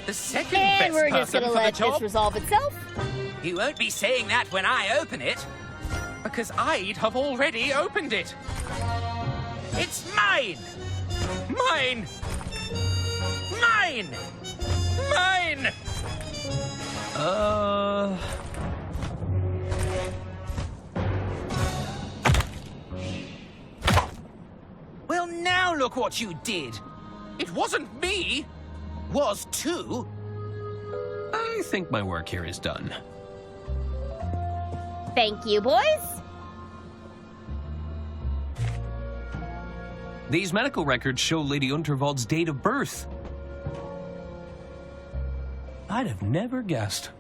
The second And best we're just person gonna for let the job? this resolve itself. You won't be saying that when I open it. Because I'd have already opened it. It's mine! Mine! Mine! Mine! Well, now look what you did. It wasn't me. Was too. I think my work here is done. Thank you, boys. These medical records show Lady Unterwald's date of birth. I'd have never guessed.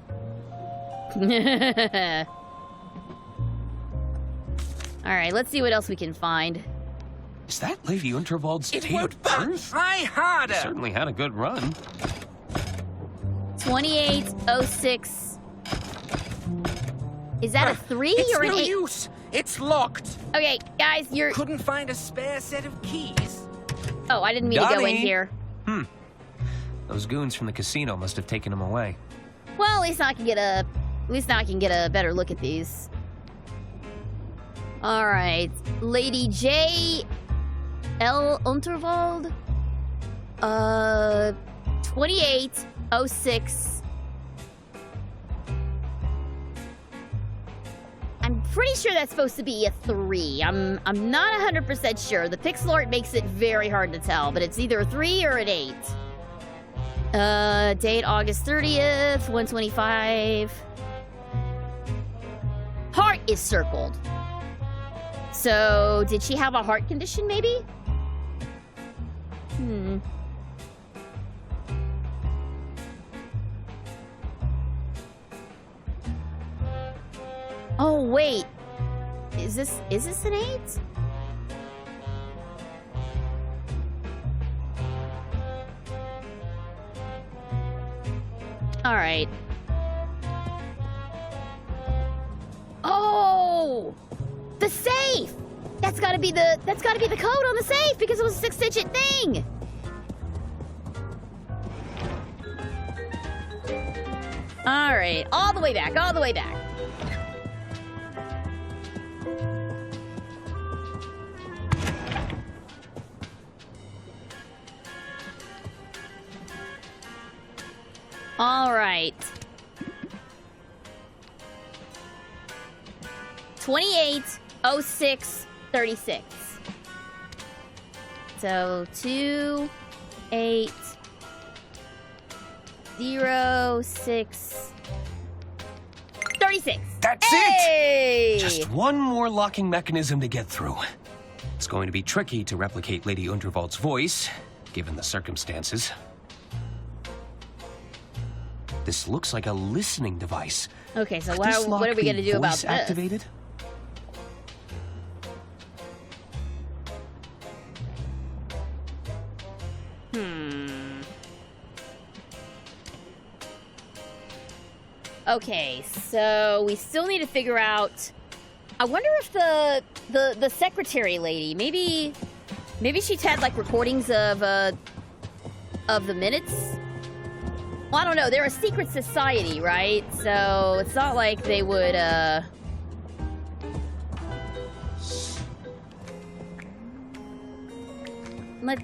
All right, let's see what else we can find. Is that Lady Unterwald's date of birth? Try harder. She certainly had a good run. 2806. Is that a 3 It's or an no 8? use. It's locked. Okay, guys, you're... Couldn't find a spare set of keys. Oh, I didn't mean to go in Donnie. here. Those goons from the casino must have taken him away. Well, at least now I can get a better look at these. All right, Lady J. L. Unterwald. 2806. I'm pretty sure that's supposed to be a 3. I'm not 100% sure. The pixel art makes it very hard to tell, but it's either a 3 or an 8. Date August 30th, 125. Heart is circled. So, did she have a heart condition, maybe? Oh, wait. Is this an 8? All right. Oh! The safe! That's gotta be the code on the safe because it was a 6-digit thing! Alright, all the way back. All right. 280636. So 280636. That's Hey! it! Just one more locking mechanism to get through. It's going to be tricky to replicate Lady Unterwald's voice, given the circumstances. This looks like a listening device. Okay, so Could this what are we lock going to be do about voice this? activated? Okay, so we still need to figure out. I wonder if the secretary lady, maybe she's had like recordings of the minutes. Well, I don't know. They're a secret society, right? So it's not like they would.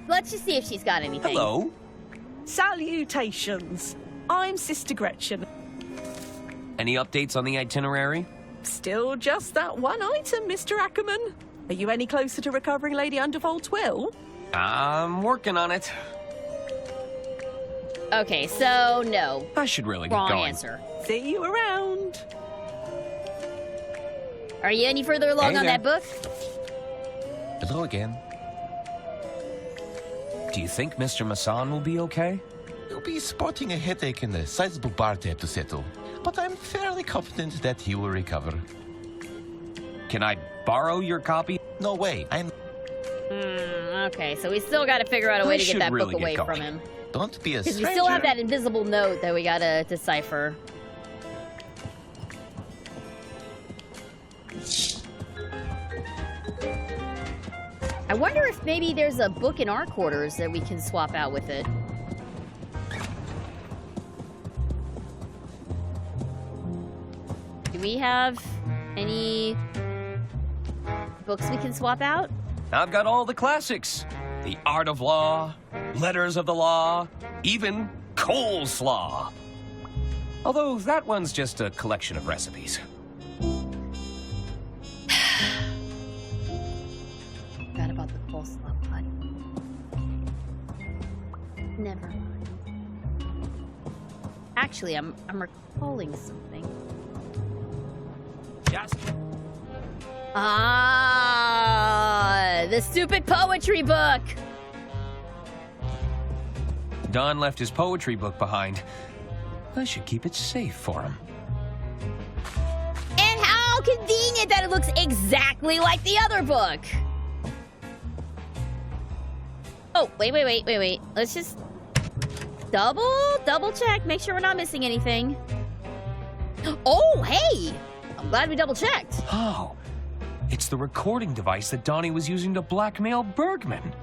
Let's just see if she's got anything. Hello. Salutations. I'm Sister Gretchen. Any updates on the itinerary? Still just that one item, Mr. Ackerman. Are you any closer to recovering Lady Undervold's will? I'm working on it. Okay, so no. I should really get Wrong going. answer. See you around. Are you any further along Hey on there. that book? Hello again. Do you think Mr. Masson will be okay? You'll be sporting a headache and a sizable bar tab to settle, but I'm fairly confident that he will recover. Can I borrow your copy? No way. Okay, so we still got to figure out a way I to get should that really book get away going. from him. Don't be a Because stranger. we still have that invisible note that we got to decipher. I wonder if maybe there's a book in our quarters that we can swap out with it. Do we have any books we can swap out? I've got all the classics. The Art of Law, Letters of the Law, even Coleslaw. Although that one's just a collection of recipes. Forgot about the coleslaw pot. Never mind. Actually, I'm recalling something. Just... Ah, the stupid poetry book. Don left his poetry book behind. I should keep it safe for him. And how convenient that it looks exactly like the other book. Oh, wait. Let's just double check. Make sure we're not missing anything. Oh, hey! I'm glad we double checked. Oh, it's the recording device that Donnie was using to blackmail Bergman.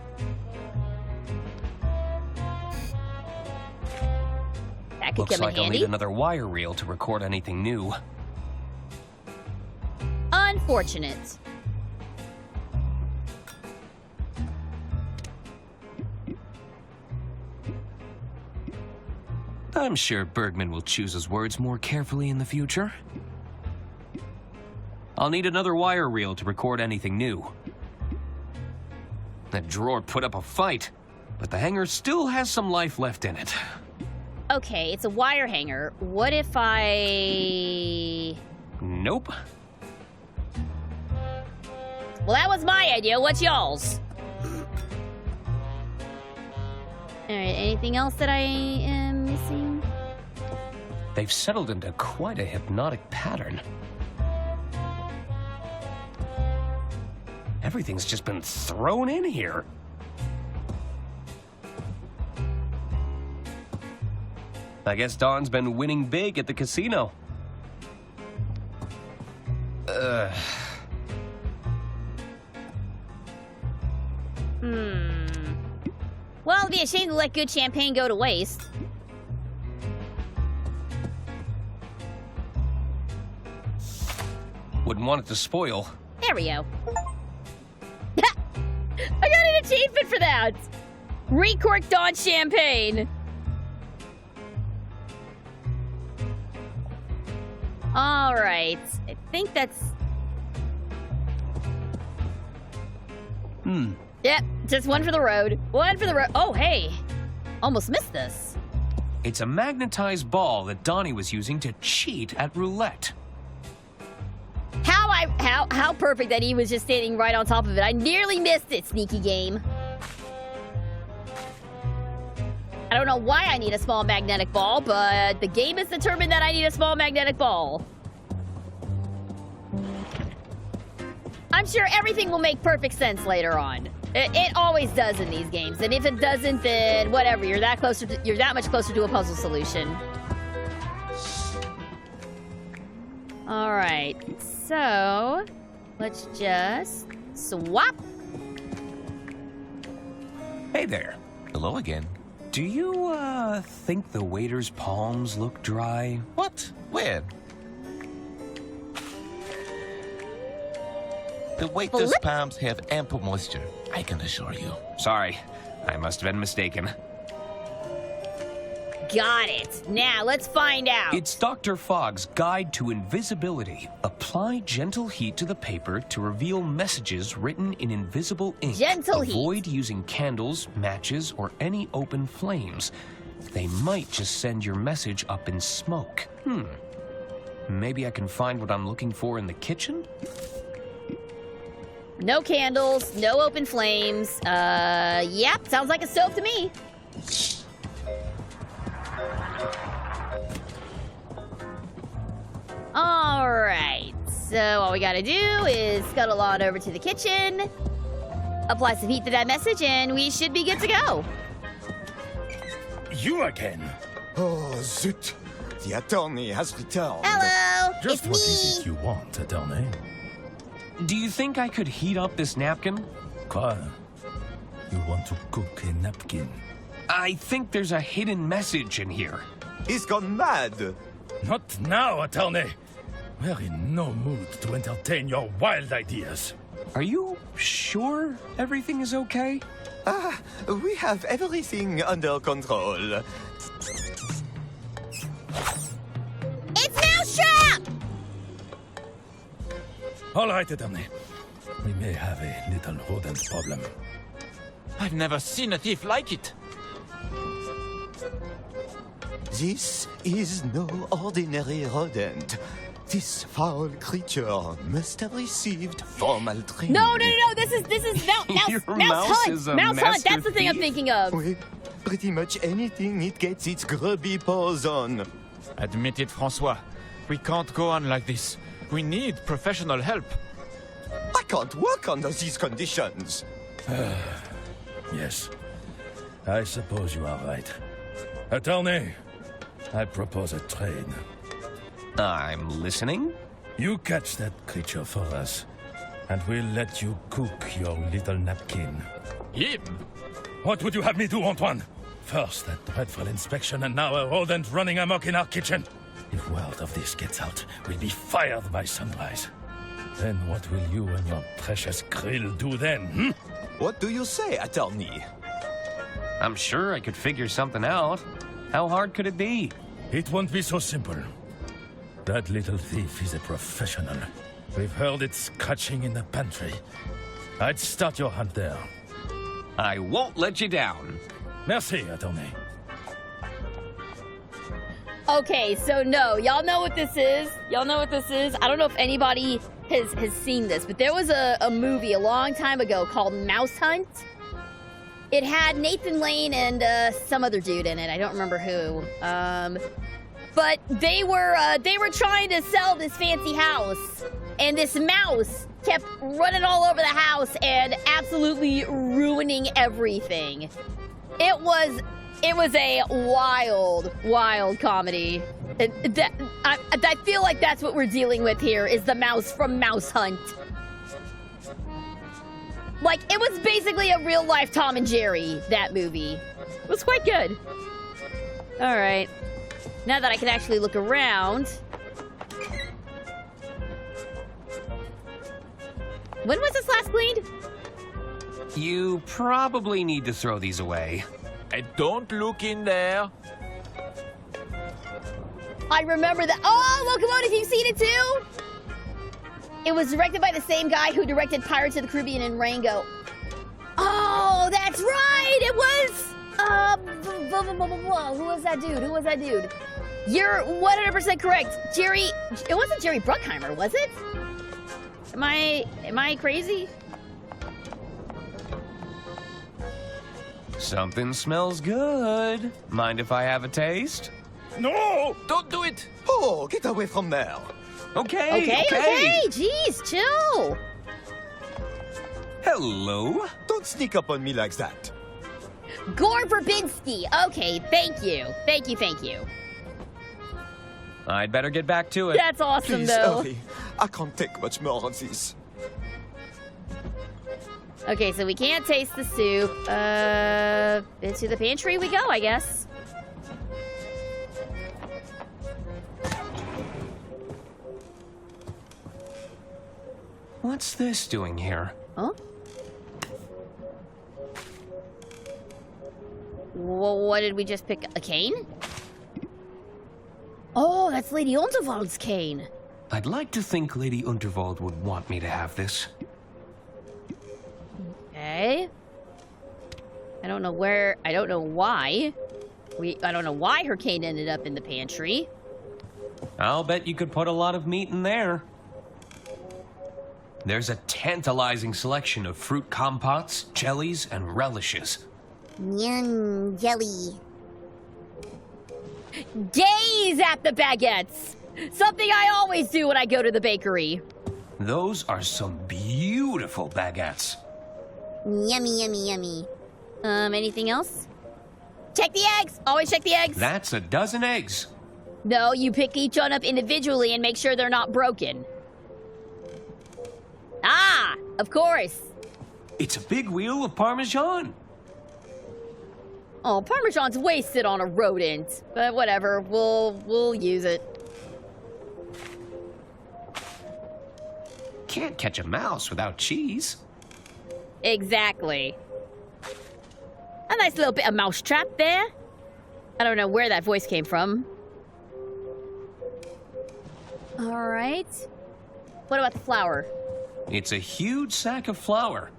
That could Looks come like in I'll handy. need another wire reel to record anything new. Unfortunate. I'm sure Bergman will choose his words more carefully in the future. I'll need another wire reel to record anything new. That drawer put up a fight, but the hanger still has some life left in it. Okay, it's a wire hanger. What if I... Nope. Well, that was my idea. What's y'all's? Alright, anything else that I am missing? They've settled into quite a hypnotic pattern. Everything's just been thrown in here. I guess Don's been winning big at the casino. Well, it'd be a shame to let good champagne go to waste. Wouldn't want it to spoil. There we go. I got an achievement for that! Recork Dawn champagne. Alright. I think that's... Yep, just one for the road. One for the road. Oh, hey. Almost missed this. It's a magnetized ball that Donnie was using to cheat at roulette. How perfect that he was just standing right on top of it. I nearly missed it, sneaky game. I don't know why I need a small magnetic ball, but the game has determined that I need a small magnetic ball. I'm sure everything will make perfect sense later on. It always does in these games, and if it doesn't, then whatever. You're that much closer to a puzzle solution. All right, so let's just swap. Hey there. Hello again. Do you, think the waiter's palms look dry? What? Where? The waiter's palms have ample moisture, I can assure you. Sorry, I must have been mistaken. Got it. Now, let's find out. It's Dr. Fogg's Guide to Invisibility. Apply gentle heat to the paper to reveal messages written in invisible ink. Gentle heat. Avoid using candles, matches, or any open flames. They might just send your message up in smoke. Maybe I can find what I'm looking for in the kitchen? No candles, no open flames. Yep, sounds like a stove to me. All right, so all we gotta do is scuttle on over to the kitchen, apply some heat to that message, and we should be good to go. You again? Oh, zut! The attorney has returned. Hello, Just what it's is me. it you want, attorney? Do you think I could heat up this napkin? Quoi? You want to cook a napkin? I think there's a hidden message in here. He's gone mad. Not now, attorney. We're in no mood to entertain your wild ideas. Are you sure everything is okay? We have everything under control. It's Mousetrap! All right, attorney. We may have a little rodent problem. I've never seen a thief like it. This is no ordinary rodent. This foul creature must have received formal training. No. This is mouse hunt. Mouse hunt. That's the thing I'm thinking of. Oui, pretty much anything it gets its grubby paws on. Admit it, Francois. We can't go on like this. We need professional help. I can't work under these conditions. Yes, I suppose you are right. Attorney, I propose a trade. I'm listening. You catch that creature for us, and we'll let you cook your little napkin. Him? What would you have me do, Antoine? First, that dreadful inspection, and now a rodent running amok in our kitchen. If word of this gets out, we'll be fired by sunrise. Then what will you and your precious grill do then, What do you say, attorney? I'm sure I could figure something out. How hard could it be? It won't be so simple. That little thief is a professional. We've heard it scratching in the pantry. I'd start your hunt there. I won't let you down. Merci, attorney. Okay, so no, y'all know what this is. Y'all know what this is. I don't know if anybody has seen this, but there was a movie a long time ago called Mouse Hunt. It had Nathan Lane and some other dude in it. I don't remember who. But they were trying to sell this fancy house, and this mouse kept running all over the house and absolutely ruining everything. It was a wild comedy. I feel like that's what we're dealing with here, is the mouse from Mouse Hunt. Like, it was basically a real-life Tom and Jerry, that movie. It was quite good. All right. Now that I can actually look around. When was this last cleaned? You probably need to throw these away. Don't look in there. I remember that. Oh, Locomotive, you've seen it too? It was directed by the same guy who directed Pirates of the Caribbean and Rango. Oh, that's right! It was... Who was that dude? You're 100% correct. Jerry... It wasn't Jerry Bruckheimer, was it? Am I crazy? Something smells good. Mind if I have a taste? No! Don't do it! Oh, get away from there. Okay. Jeez, chill. Hello? Don't sneak up on me like that. Gore Verbinski. Okay, thank you. Thank you. I'd better get back to it. That's awesome, Please, though. hurry. I can't take much more of this. Okay, so we can't taste the soup. Into the pantry we go, I guess. What's this doing here? Huh? What did we just pick? A cane? Oh, that's Lady Unterwald's cane. I'd like to think Lady Unterwald would want me to have this. Okay. I don't know why. I don't know why her cane ended up in the pantry. I'll bet you could put a lot of meat in there. There's a tantalizing selection of fruit compotes, jellies, and relishes. Yum, jelly. Gaze at the baguettes! Something I always do when I go to the bakery. Those are some beautiful baguettes. Yummy. Anything else? Check the eggs! Always check the eggs! That's a dozen eggs. No, you pick each one up individually and make sure they're not broken. Ah, of course. It's a big wheel of Parmesan. Oh, Parmesan's wasted on a rodent. But whatever, we'll use it. Can't catch a mouse without cheese. Exactly. A nice little bit of mousetrap there. I don't know where that voice came from. All right. What about the flour? It's a huge sack of flour.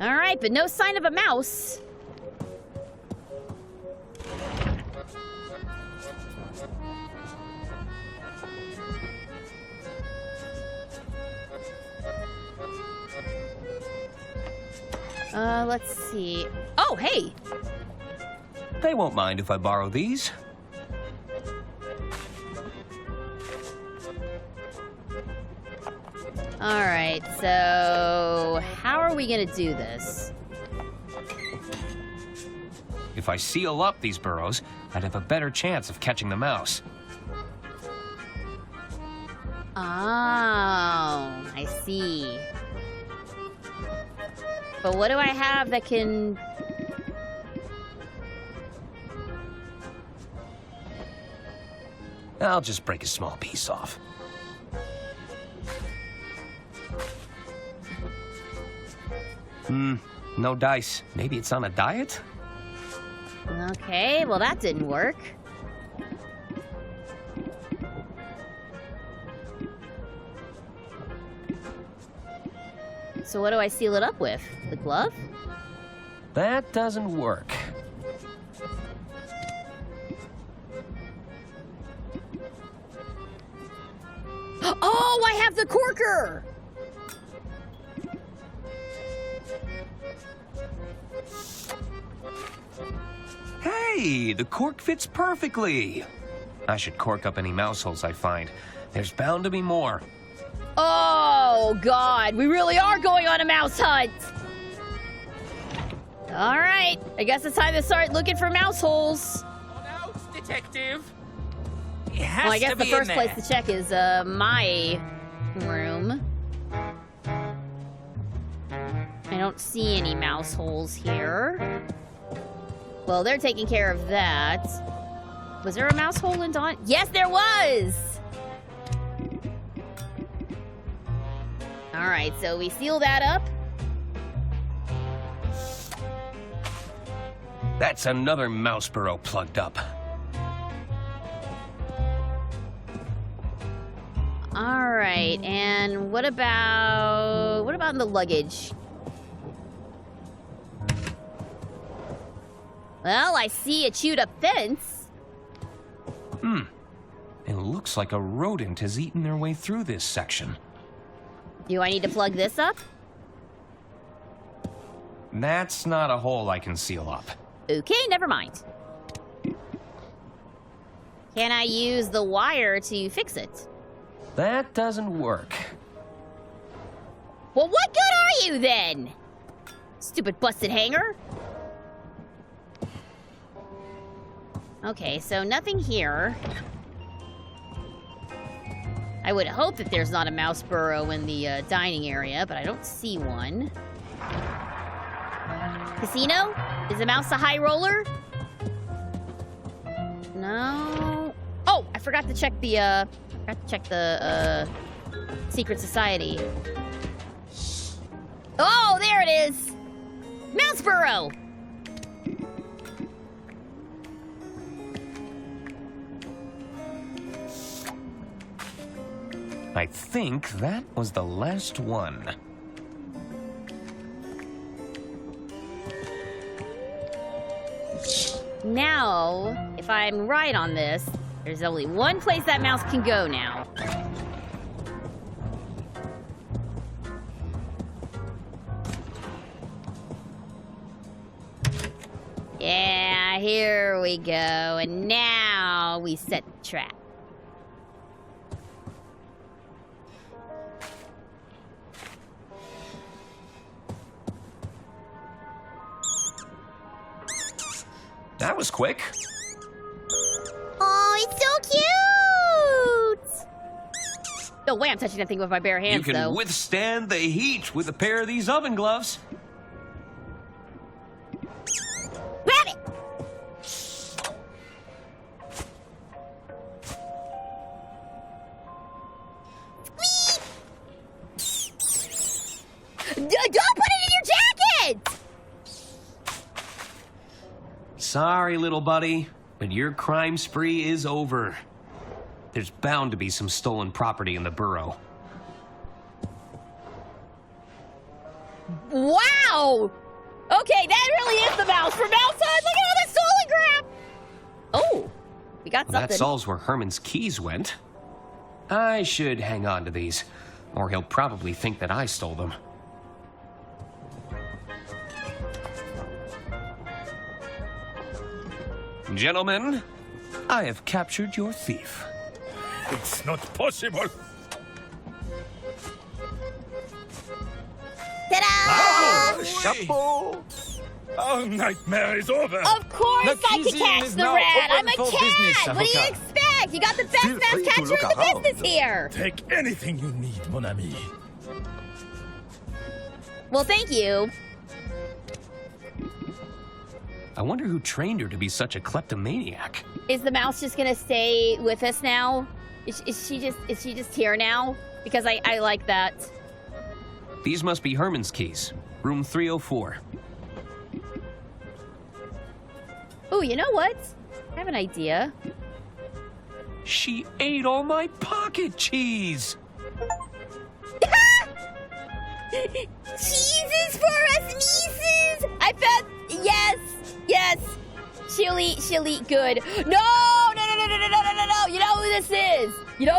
All right, but no sign of a mouse. Let's see. Oh, hey! They won't mind if I borrow these. All right, so how are we gonna do this? If I seal up these burrows, I'd have a better chance of catching the mouse. Oh, I see. But what do I have that can... I'll just break a small piece off. No dice. Maybe it's on a diet? Okay, well that didn't work. So what do I seal it up with? The glove? That doesn't work. Oh, I have the corker! Hey, the cork fits perfectly. I should cork up any mouse holes I find. There's bound to be more. Oh, God, we really are going on a mouse hunt. All right, I guess it's time to start looking for mouse holes. Out, detective. Well, I guess the first place to check is my room. I don't see any mouse holes here. Well, they're taking care of that. Was there a mouse hole in Dawn? Yes, there was! All right, so we seal that up. That's another mouse burrow plugged up. All right, and what about in the luggage? Well, I see a chewed up fence. It looks like a rodent has eaten their way through this section. Do I need to plug this up? That's not a hole I can seal up. Okay, never mind. Can I use the wire to fix it? That doesn't work. Well, what good are you then? Stupid busted hanger. Okay, so nothing here. I would hope that there's not a mouse burrow in the dining area, but I don't see one. Casino? Is the mouse a high roller? No. Oh, I forgot to check the secret society. Oh, there it is. Mouse burrow. I think that was the last one. Now, if I'm right on this, there's only one place that mouse can go now. Yeah, here we go. And now we set the trap. That was quick. Oh, it's so cute! No way I'm touching that thing with my bare hands, You can though. withstand the heat with a pair of these oven gloves. Grab it! Don't put it in your jacket! Sorry, little buddy, but your crime spree is over. There's bound to be some stolen property in the borough. Wow! Okay, that really is the mouse from outside. Look at all this stolen crap! Oh, we got Well, something. that solves where Herman's keys went. I should hang on to these, or he'll probably think that I stole them. Gentlemen, I have captured your thief. It's not possible. Ta-da! Chapeau! Our nightmare is over. Of course The I can cuisine catch is the now rat. open I'm a for cat. business, What do you avocat. expect? You got the best Feel mouse free to catcher look in the around. business here. Take anything you need, mon ami. Well, thank you. I wonder who trained her to be such a kleptomaniac. Is the mouse just gonna stay with us now? Is she just here now? Because I like that. These must be Herman's keys. Room 304. Oh, you know what? I have an idea. She ate all my pocket cheese. Cheeses for us nieces! I found yes. She'll eat good. No. You know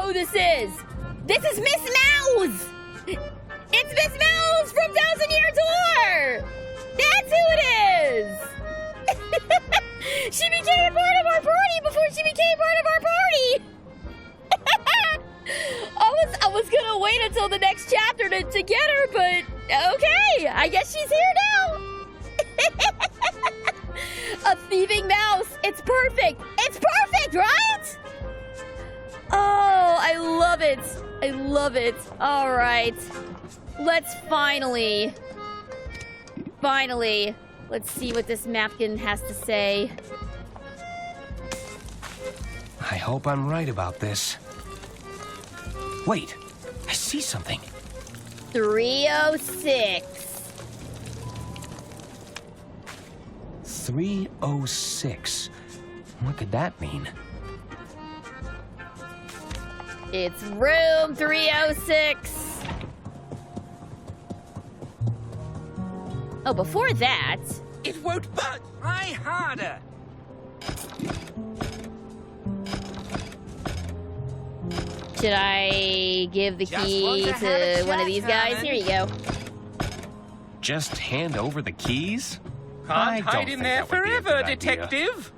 who this is? This is Miss Mouse. It's Miss Mouse from Thousand Year Door. That's who it is. She became part of our party before she became part of our party. I was gonna wait until the next chapter to get her, but okay, I guess she's here now. A thieving mouse. It's perfect. It's perfect, right? Oh, I love it. I love it. All right. Let's finally, let's see what this napkin has to say. I hope I'm right about this. Wait, I see something. 306. 306. What could that mean? It's room 306. Oh, before that... It won't budge. Try harder. Should I give the key to one of these guys? Here you go. Just hand over the keys? Can't hide in there forever, detective.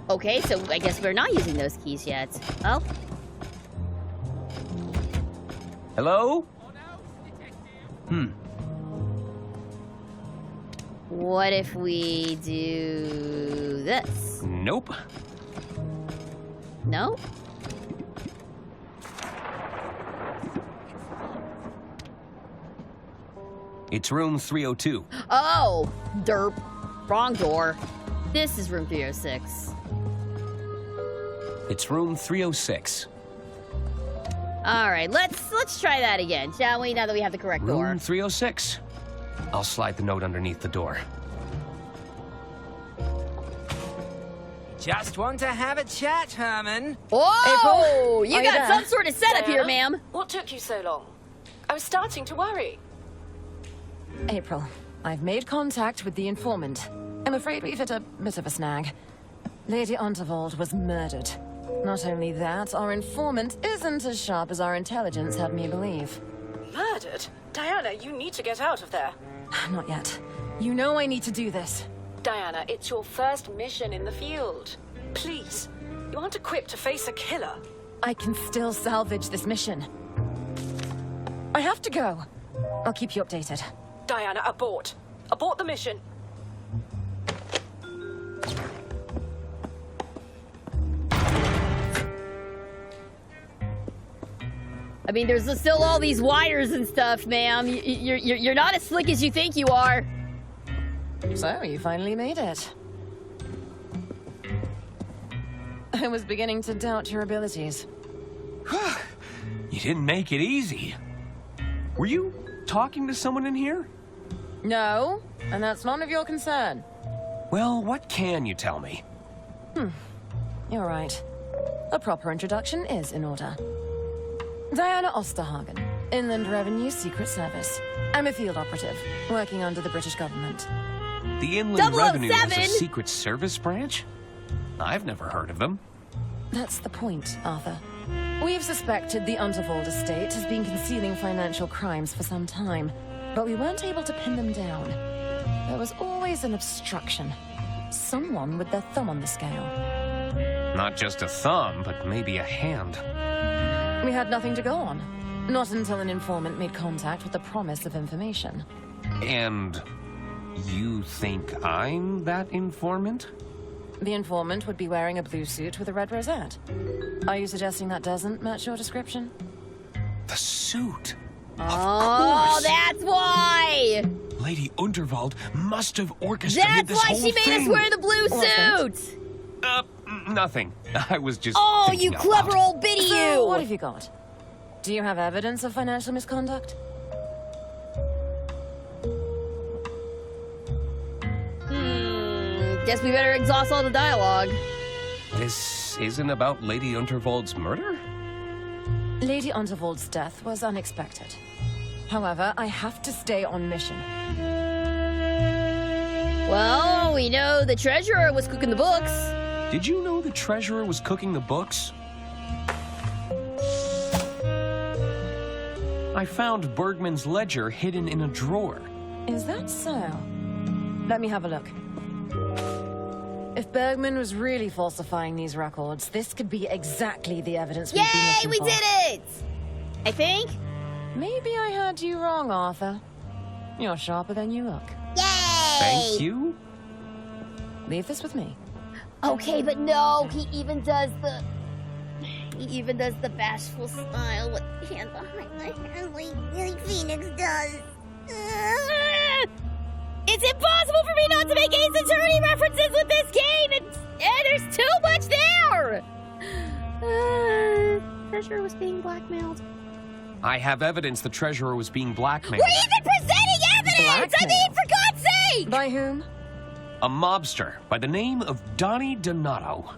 Okay, so I guess we're not using those keys yet. Oh. Hello? What if we do this? Nope. No? It's room 302. Oh, derp. Wrong door. This is room 306. It's room 306. All right, let's try that again, shall we? Now that we have the correct door. Room 306. I'll slide the note underneath the door. Just want to have a chat, Herman. Whoa! You are got you there? some sort of setup here, Diana? ma'am. What took you so long? I was starting to worry. April, I've made contact with the informant. I'm afraid we've hit a bit of a snag. Lady Unterwald was murdered. Not only that, our informant isn't as sharp as our intelligence had me believe. Murdered? Diana, you need to get out of there. Not yet. You know I need to do this. Diana, it's your first mission in the field. Please, you aren't equipped to face a killer. I can still salvage this mission. I have to go. I'll keep you updated. Diana, abort. Abort the mission. mean, there's still all these wires and stuff, ma'am. You're not as slick as you think you are. So, you finally made it. I was beginning to doubt your abilities. You didn't make it easy. Were you talking to someone in here? No, and that's none of your concern. Well, what can you tell me? You're right. A proper introduction is in order. Diana Osterhagen, Inland Revenue Secret Service. I'm a field operative, working under the British government. The Inland Revenue has a 007? Secret Service branch? I've never heard of them. That's the point, Arthur. We've suspected the Unterwald estate has been concealing financial crimes for some time, but we weren't able to pin them down. There was always an obstruction. Someone with their thumb on the scale. Not just a thumb, but maybe a hand. We had nothing to go on. Not until an informant made contact with the promise of information. And you think I'm that informant? The informant would be wearing a blue suit with a red rosette. Are you suggesting that doesn't match your description? The suit. Oh, that's why! Lady Unterwald must have orchestrated That's this why whole she made thing. us wear the blue suit! Nothing. I was just Oh, thinking you out clever loud. old biddy So, you! what have you got? Do you have evidence of financial misconduct? Guess we better exhaust all the dialogue. This isn't about Lady Unterwald's murder? Lady Unterwald's death was unexpected. However, I have to stay on mission. Well, we know the treasurer was cooking the books. Did you know the treasurer was cooking the books? I found Bergman's ledger hidden in a drawer. Is that so? Let me have a look. If Bergman was really falsifying these records, this could be exactly the evidence we've been looking Yay, for. we did it! I think. Maybe I heard you wrong, Arthur. You're sharper than you look. Thank you. Leave this with me. Okay, but no, he even does the bashful smile with the hand behind the head like Phoenix does. It's impossible for me not to make Ace Attorney references with this game, and there's too much there! Treasurer was being blackmailed. I have evidence the treasurer was being blackmailed. We're even presenting evidence! I mean, for God's sake! By whom? A mobster by the name of Donnie Donato.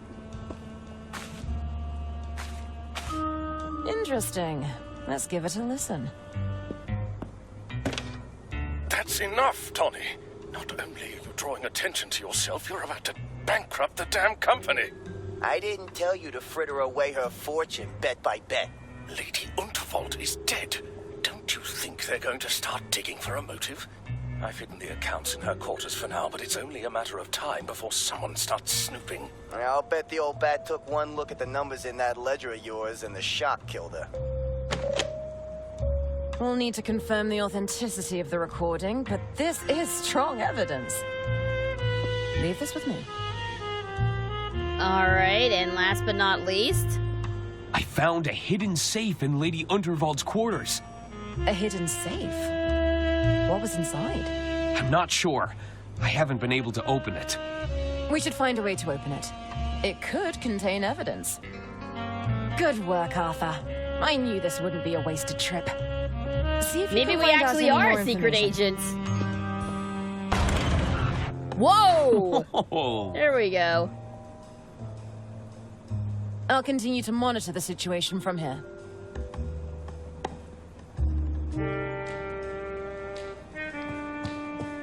Interesting. Let's give it a listen. That's enough, Tony. Not only are you drawing attention to yourself, you're about to bankrupt the damn company. I didn't tell you to fritter away her fortune bet by bet. Lady Unterwald is dead. Don't you think they're going to start digging for a motive? I've hidden the accounts in her quarters for now, but it's only a matter of time before someone starts snooping. I'll bet the old bat took one look at the numbers in that ledger of yours and the shock killed her. We'll need to confirm the authenticity of the recording, but this is strong evidence. Leave this with me. All right, and last but not least... I found a hidden safe in Lady Unterwald's quarters. A hidden safe? What was inside? I'm not sure. I haven't been able to open it. We should find a way to open it. It could contain evidence. Good work, Arthur. I knew this wouldn't be a wasted trip. See if you Maybe can we find out actually any are more secret information. agents. Whoa! There we go. I'll continue to monitor the situation from here.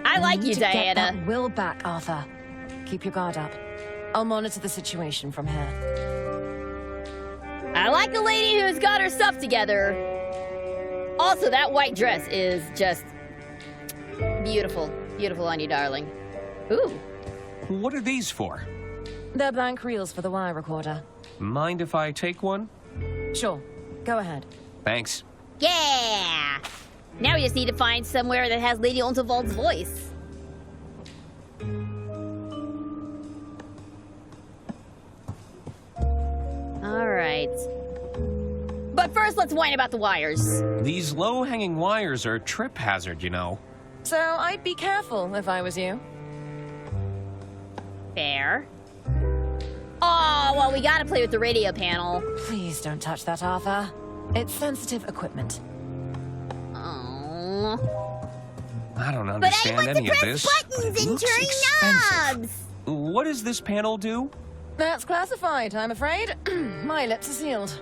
I like you, Need to get Diana. that will back, Arthur. Keep your guard up. I'll monitor the situation from here. I like the lady who's got her stuff together. Also, that white dress is just beautiful. Beautiful on you, darling. Ooh. What are these for? They're blank reels for the wire recorder. Mind if I take one? Sure. Go ahead. Thanks. Yeah! Now we just need to find somewhere that has Lady Unterwald's voice. All right. But first, first, let's whine about the wires. These low-hanging wires are a trip hazard, you know. So I'd be careful if I was you. Fair. Oh, well, we gotta play with the radio panel. Please don't touch that, Arthur. It's sensitive equipment. Oh. I don't understand any of this. Buttons and turn knobs. What does this panel do? That's classified, I'm afraid. My lips are sealed.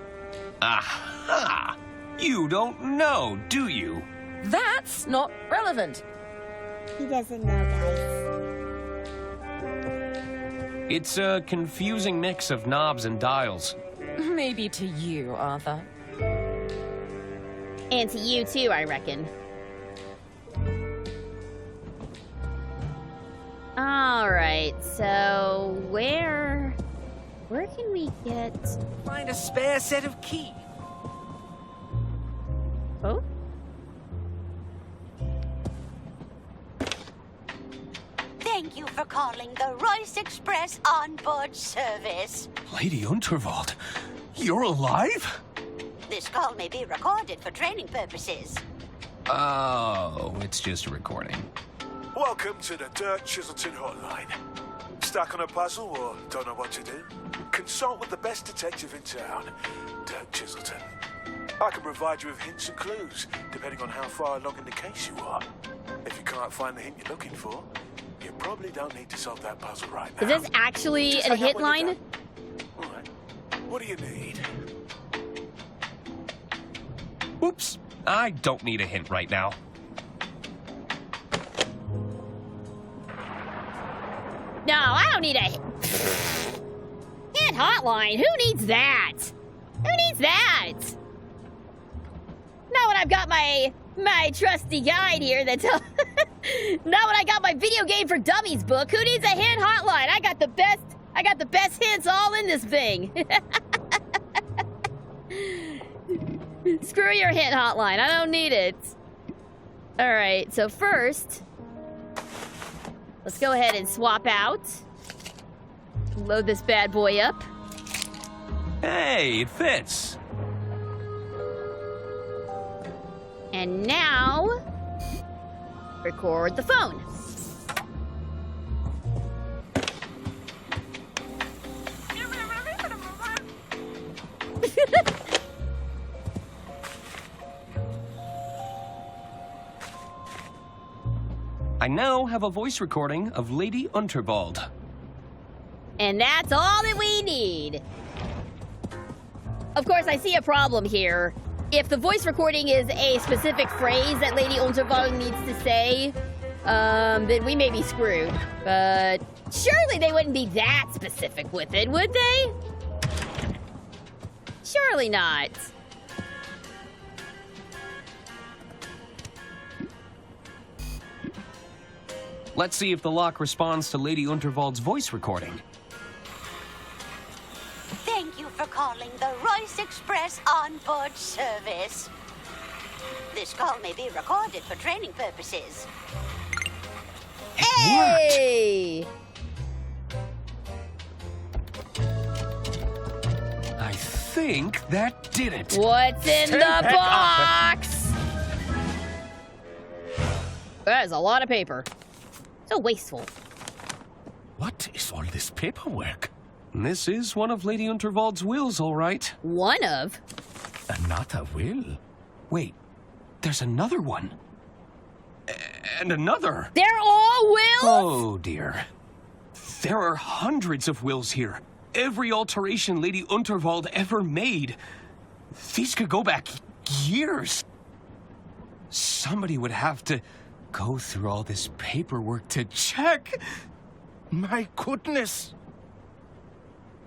Aha! You don't know, do you? That's not relevant. He doesn't know, guys. It's a confusing mix of knobs and dials. Maybe to you, Arthur. And to you too, I reckon. Alright, so where can we get... Find a spare set of keys. Oh? Thank you for calling the Royce Express onboard service. Lady Unterwald, you're alive? This call may be recorded for training purposes. Oh, it's just a recording. Welcome to the Dirk Chiselton hotline. Stuck on a puzzle or don't know what to do? Consult with the best detective in town, Dirk Chiselton. I can provide you with hints and clues, depending on how far along in the case you are. If you can't find the hint you're looking for, you probably don't need to solve that puzzle right now. Is this actually a hit line? All right. What do you need? Oops, I don't need a hint right now. No, I don't need a hit hotline. Who needs that? Who needs that? Not when I've got my trusty guide here that tells... Not when I got my video game for dummies book. Who needs a hint hotline? I got the best hints all in this thing. Screw your hint hotline. I don't need it. All right, so first, let's go ahead and swap out. Load this bad boy up. Hey, it fits. And now, record the phone. I now have a voice recording of Lady Unterwald. And that's all that we need. Of course, I see a problem here. If the voice recording is a specific phrase that Lady Unterwald needs to say, then we may be screwed. But surely they wouldn't be that specific with it, would they? Surely not. Let's see if the lock responds to Lady Unterwald's voice recording. Thank you for calling the Royce Express onboard service. This call may be recorded for training purposes. Hey! I think that did it. What's in the box? That is a lot of paper. So wasteful. What is all this paperwork? This is one of Lady Unterwald's wills, all right. One of? Another will? Wait, there's another one. And another. They're all wills? Oh, dear. There are hundreds of wills here. Every alteration Lady Unterwald ever made. These could go back years. Somebody would have to go through all this paperwork to check. My goodness.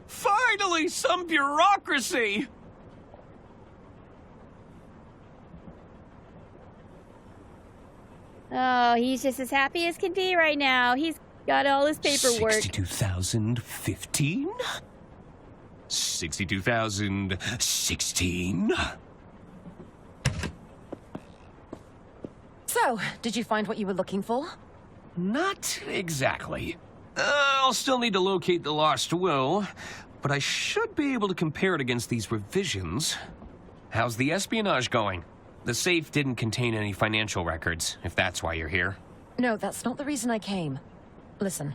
Finally, some bureaucracy! Oh, he's just as happy as can be right now. He's got all his paperwork. 62,015? 62,016? So, did you find what you were looking for? Not exactly. I'll still need to locate the lost will, but I should be able to compare it against these revisions. How's the espionage going? The safe didn't contain any financial records, if that's why you're here. No, that's not the reason I came. Listen,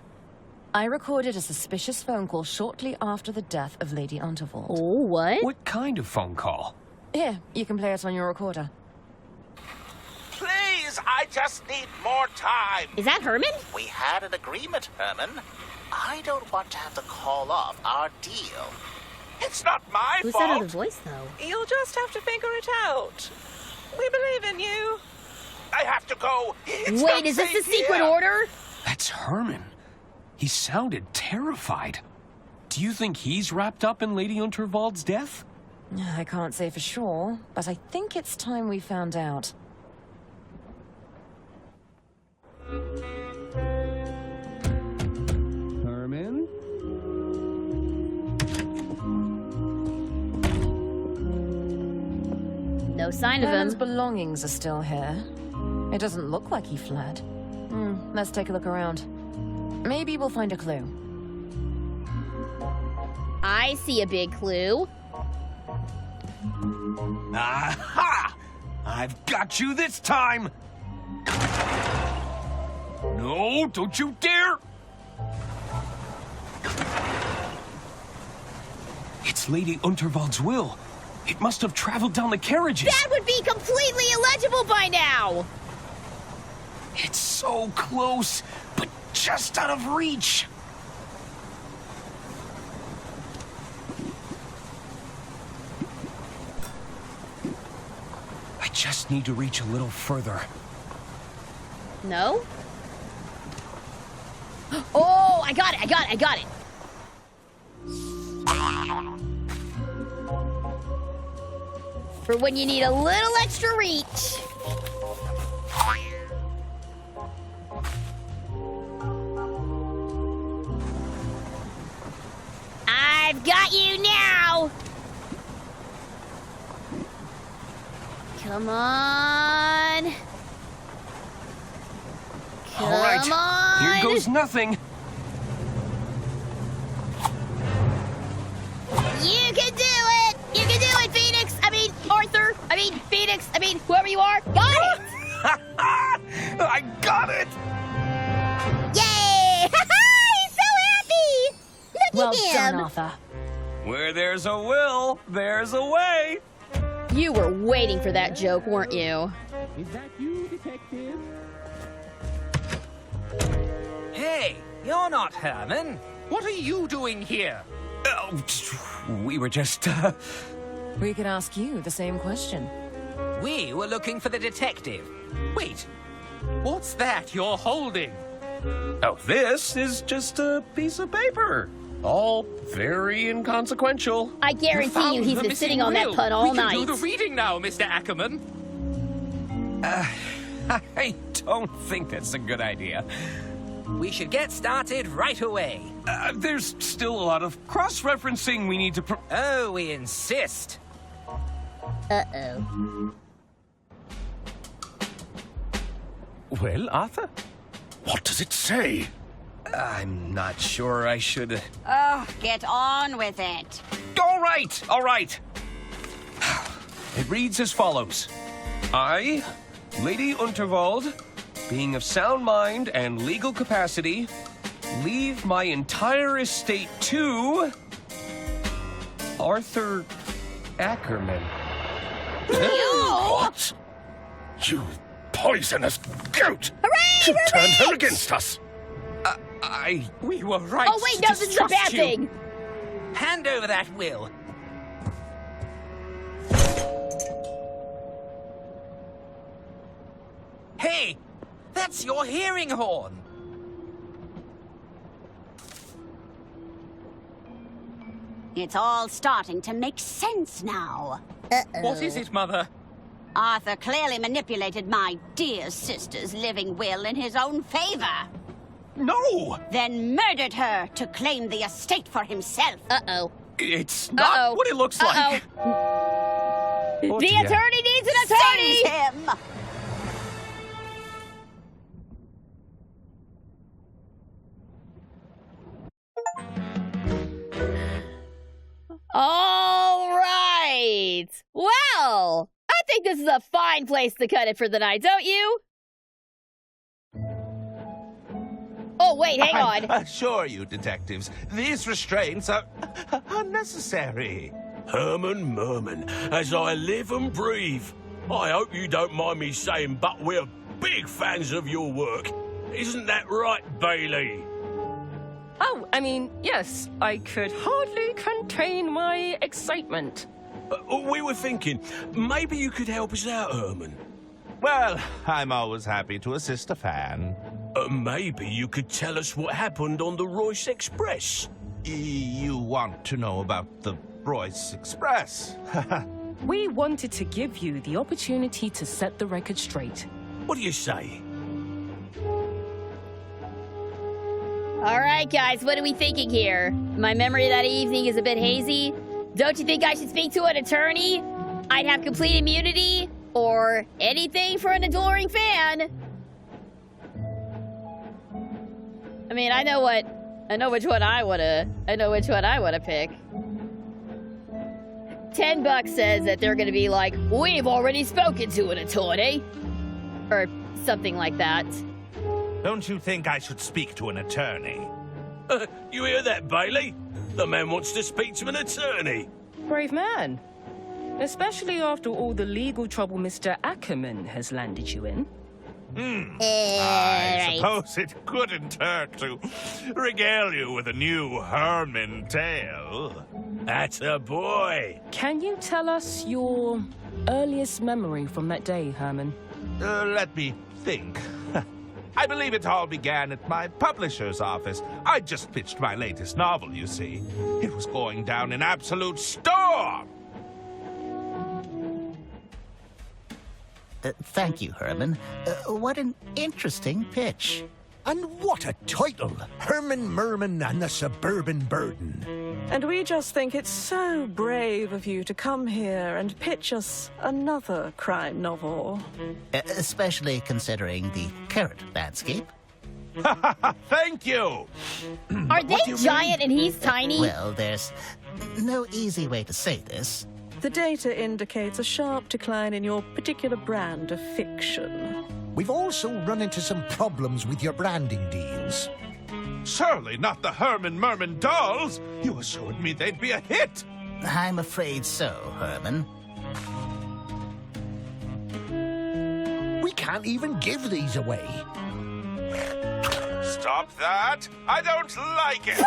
I recorded a suspicious phone call shortly after the death of Lady Unterwald. Oh, what? What kind of phone call? Here, you can play it on your recorder. Please, I just need more time. Is that Herman? We had an agreement, Herman. I don't want to have to call off our deal. It's not my Who's fault. that other voice, though? You'll just have to figure it out. We believe in you. I have to go. It's Wait, not is this the safe secret here. order? That's Herman. He sounded terrified. Do you think he's wrapped up in Lady Unterwald's death? I can't say for sure, but I think it's time we found out. Herman? No sign of Herman's him. belongings are still here. It doesn't look like he fled. Let's take a look around. Maybe we'll find a clue. I see a big clue. Aha! I've got you this time! No, don't you dare! It's Lady Unterwald's will. It must have traveled down the carriages. That would be completely illegible by now! It's so close, but just out of reach. I just need to reach a little further. No? Oh, I got it, I got it, I got it. For when you need a little extra reach. I've got you now. Come on. Come All right, on. here goes nothing. You can do it! You can do it, Phoenix! I mean, Arthur! I mean, Phoenix! I mean, whoever you are! Got it! I got it! Yay! He's so happy! Look Well at him! done, Arthur. Where there's a will, there's a way. You were waiting for that joke, weren't you? Is that you, detective? Hey, you're not Herman. What are you doing here? Oh, we were just, We could ask you the same question. We were looking for the detective. Wait, what's that you're holding? Oh, this is just a piece of paper. All very inconsequential. I guarantee you he's been sitting on that pun all night. We can do the reading now, Mr. Ackerman. I don't think that's a good idea. We should get started right away. There's still a lot of cross-referencing we need to Oh, we insist. Uh-oh. Well, Arthur? What does it say? I'm not sure I should... Oh, get on with it. All right, all right. It reads as follows. I, Lady Unterwald, being of sound mind and legal capacity, leave my entire estate to... Arthur Ackerman. What? You poisonous goat! Hooray! You turned her against us! We were right. Oh, wait, no, this is a bad thing. Hand over that will. Hey, that's your hearing horn. It's all starting to make sense now. What is it, Mother? Arthur clearly manipulated my dear sister's living will in his own favor. No! Then murdered her to claim the estate for himself. Uh-oh. It's not what it looks like. The attorney needs an attorney! Seize him! All right. right. Well, I think this is a fine place to cut it for the night, don't you? Oh, wait, hang on. I assure you, detectives, these restraints are unnecessary. Herman Merman, as I live and breathe. I hope you don't mind me saying, but we're big fans of your work. Isn't that right, Bailey? Oh, I mean, yes. I could hardly contain my excitement. We were thinking, maybe you could help us out, Herman. Well, I'm always happy to assist a fan. Maybe you could tell us what happened on the Royce Express. You want to know about the Royce Express? We wanted to give you the opportunity to set the record straight. What do you say? All right, guys, what are we thinking here? My memory of that evening is a bit hazy. Don't you think I should speak to an attorney? I'd have complete immunity, or anything for an adoring fan. I mean, I know which one I wanna pick. $10 says that they're gonna be like, we've already spoken to an attorney, or something like that. Don't you think I should speak to an attorney? You hear that, Bailey? The man wants to speak to an attorney. Brave man. Especially after all the legal trouble Mr. Ackerman has landed you in. I suppose it couldn't hurt to regale you with a new Herman tale. That's a boy. Can you tell us your earliest memory from that day, Herman? Let me think. I believe it all began at my publisher's office. I just pitched my latest novel, you see. It was going down an absolute storm. Thank you, Herman. What an interesting pitch. And what a title! Herman Merman and the Suburban Burden. And we just think it's so brave of you to come here and pitch us another crime novel. Especially considering the current landscape. Thank you! Are they giant and he's tiny? Well, there's no easy way to say this. The data indicates a sharp decline in your particular brand of fiction. We've also run into some problems with your branding deals. Surely not the Herman Merman dolls! You assured me they'd be a hit! I'm afraid so, Herman. We can't even give these away. Stop that! I don't like it!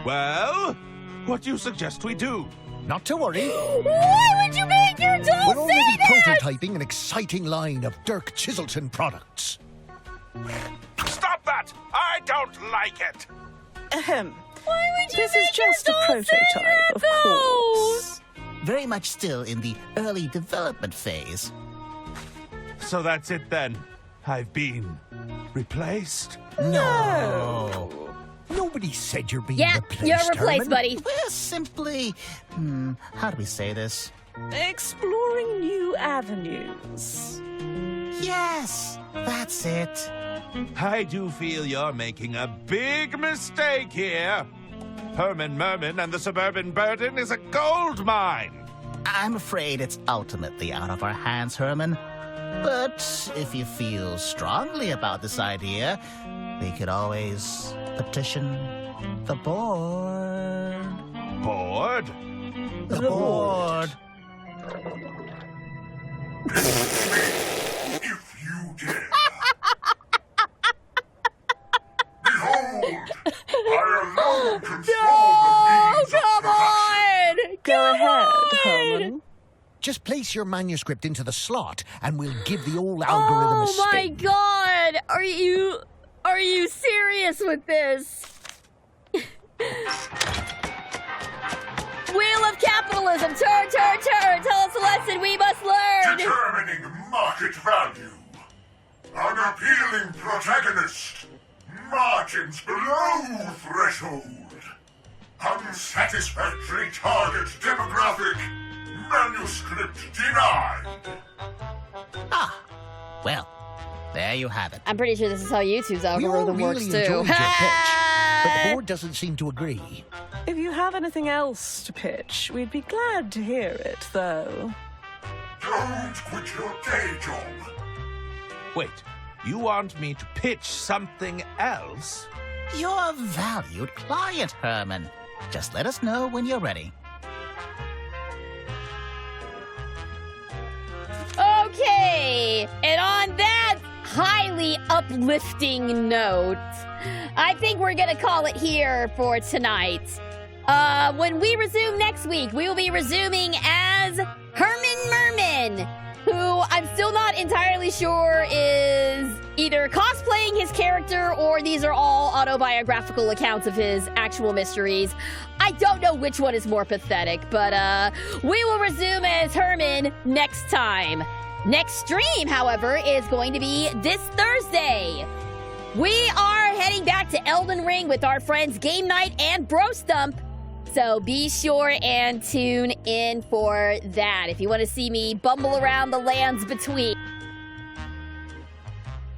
Well, what do you suggest we do? Not to worry. Why would you make your doll We're already prototyping an exciting line of Dirk Chiselton products. Stop that! I don't like it! Ahem. Why would you This is just a prototype, of course. Very much still in the early development phase. So that's it then. I've been replaced? No. Nobody said you're being replaced, you're replaced, Herman. buddy. We're simply... how do we say this? Exploring new avenues. Yes, that's it. I do feel you're making a big mistake here. Herman Merman and the Suburban Burden is a gold mine. I'm afraid it's ultimately out of our hands, Herman. But if you feel strongly about this idea, we could always petition the board. Board? The board. If you dare. Behold, I alone control the means of production. Go ahead, Herman. Just place your manuscript into the slot, and we'll give the old algorithm a spin. Oh my god! Are you serious with this? Wheel of capitalism, turn, turn, turn! Tell us a lesson we must learn! Determining market value. Unappealing protagonist. Margins below threshold. Unsatisfactory target demographic. Manuscript denied. Well, there you have it. I'm pretty sure this is how YouTube's algorithm works really too. enjoyed your pitch. the board doesn't seem to agree. If you have anything else to pitch, we'd be glad to hear it, though. Don't quit your day job. Wait, you want me to pitch something else? You're a valued client, Herman. Just let us know when you're ready. Okay, and on that highly uplifting note, I think we're gonna call it here for tonight. When we resume next week, we will be resuming as Herman Merman, who I'm still not entirely sure is either cosplaying his character or these are all autobiographical accounts of his actual mysteries. I don't know which one is more pathetic, but we will resume as Herman next time. Next stream, however, is going to be this Thursday. We are heading back to Elden Ring with our friends Game Night and Bro Stump. So be sure and tune in for that if you want to see me bumble around the lands between.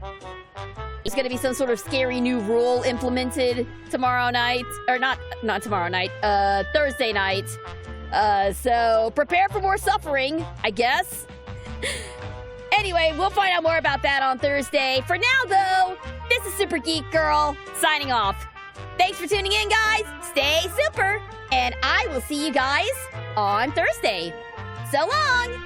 There's going to be some sort of scary new rule implemented tomorrow night. Or not tomorrow night, Thursday night. So prepare for more suffering, I guess. Anyway, we'll find out more about that on Thursday. For now, though, this is Super Geek Girl signing off. Thanks for tuning in, guys. Stay super. And I will see you guys on Thursday. So long.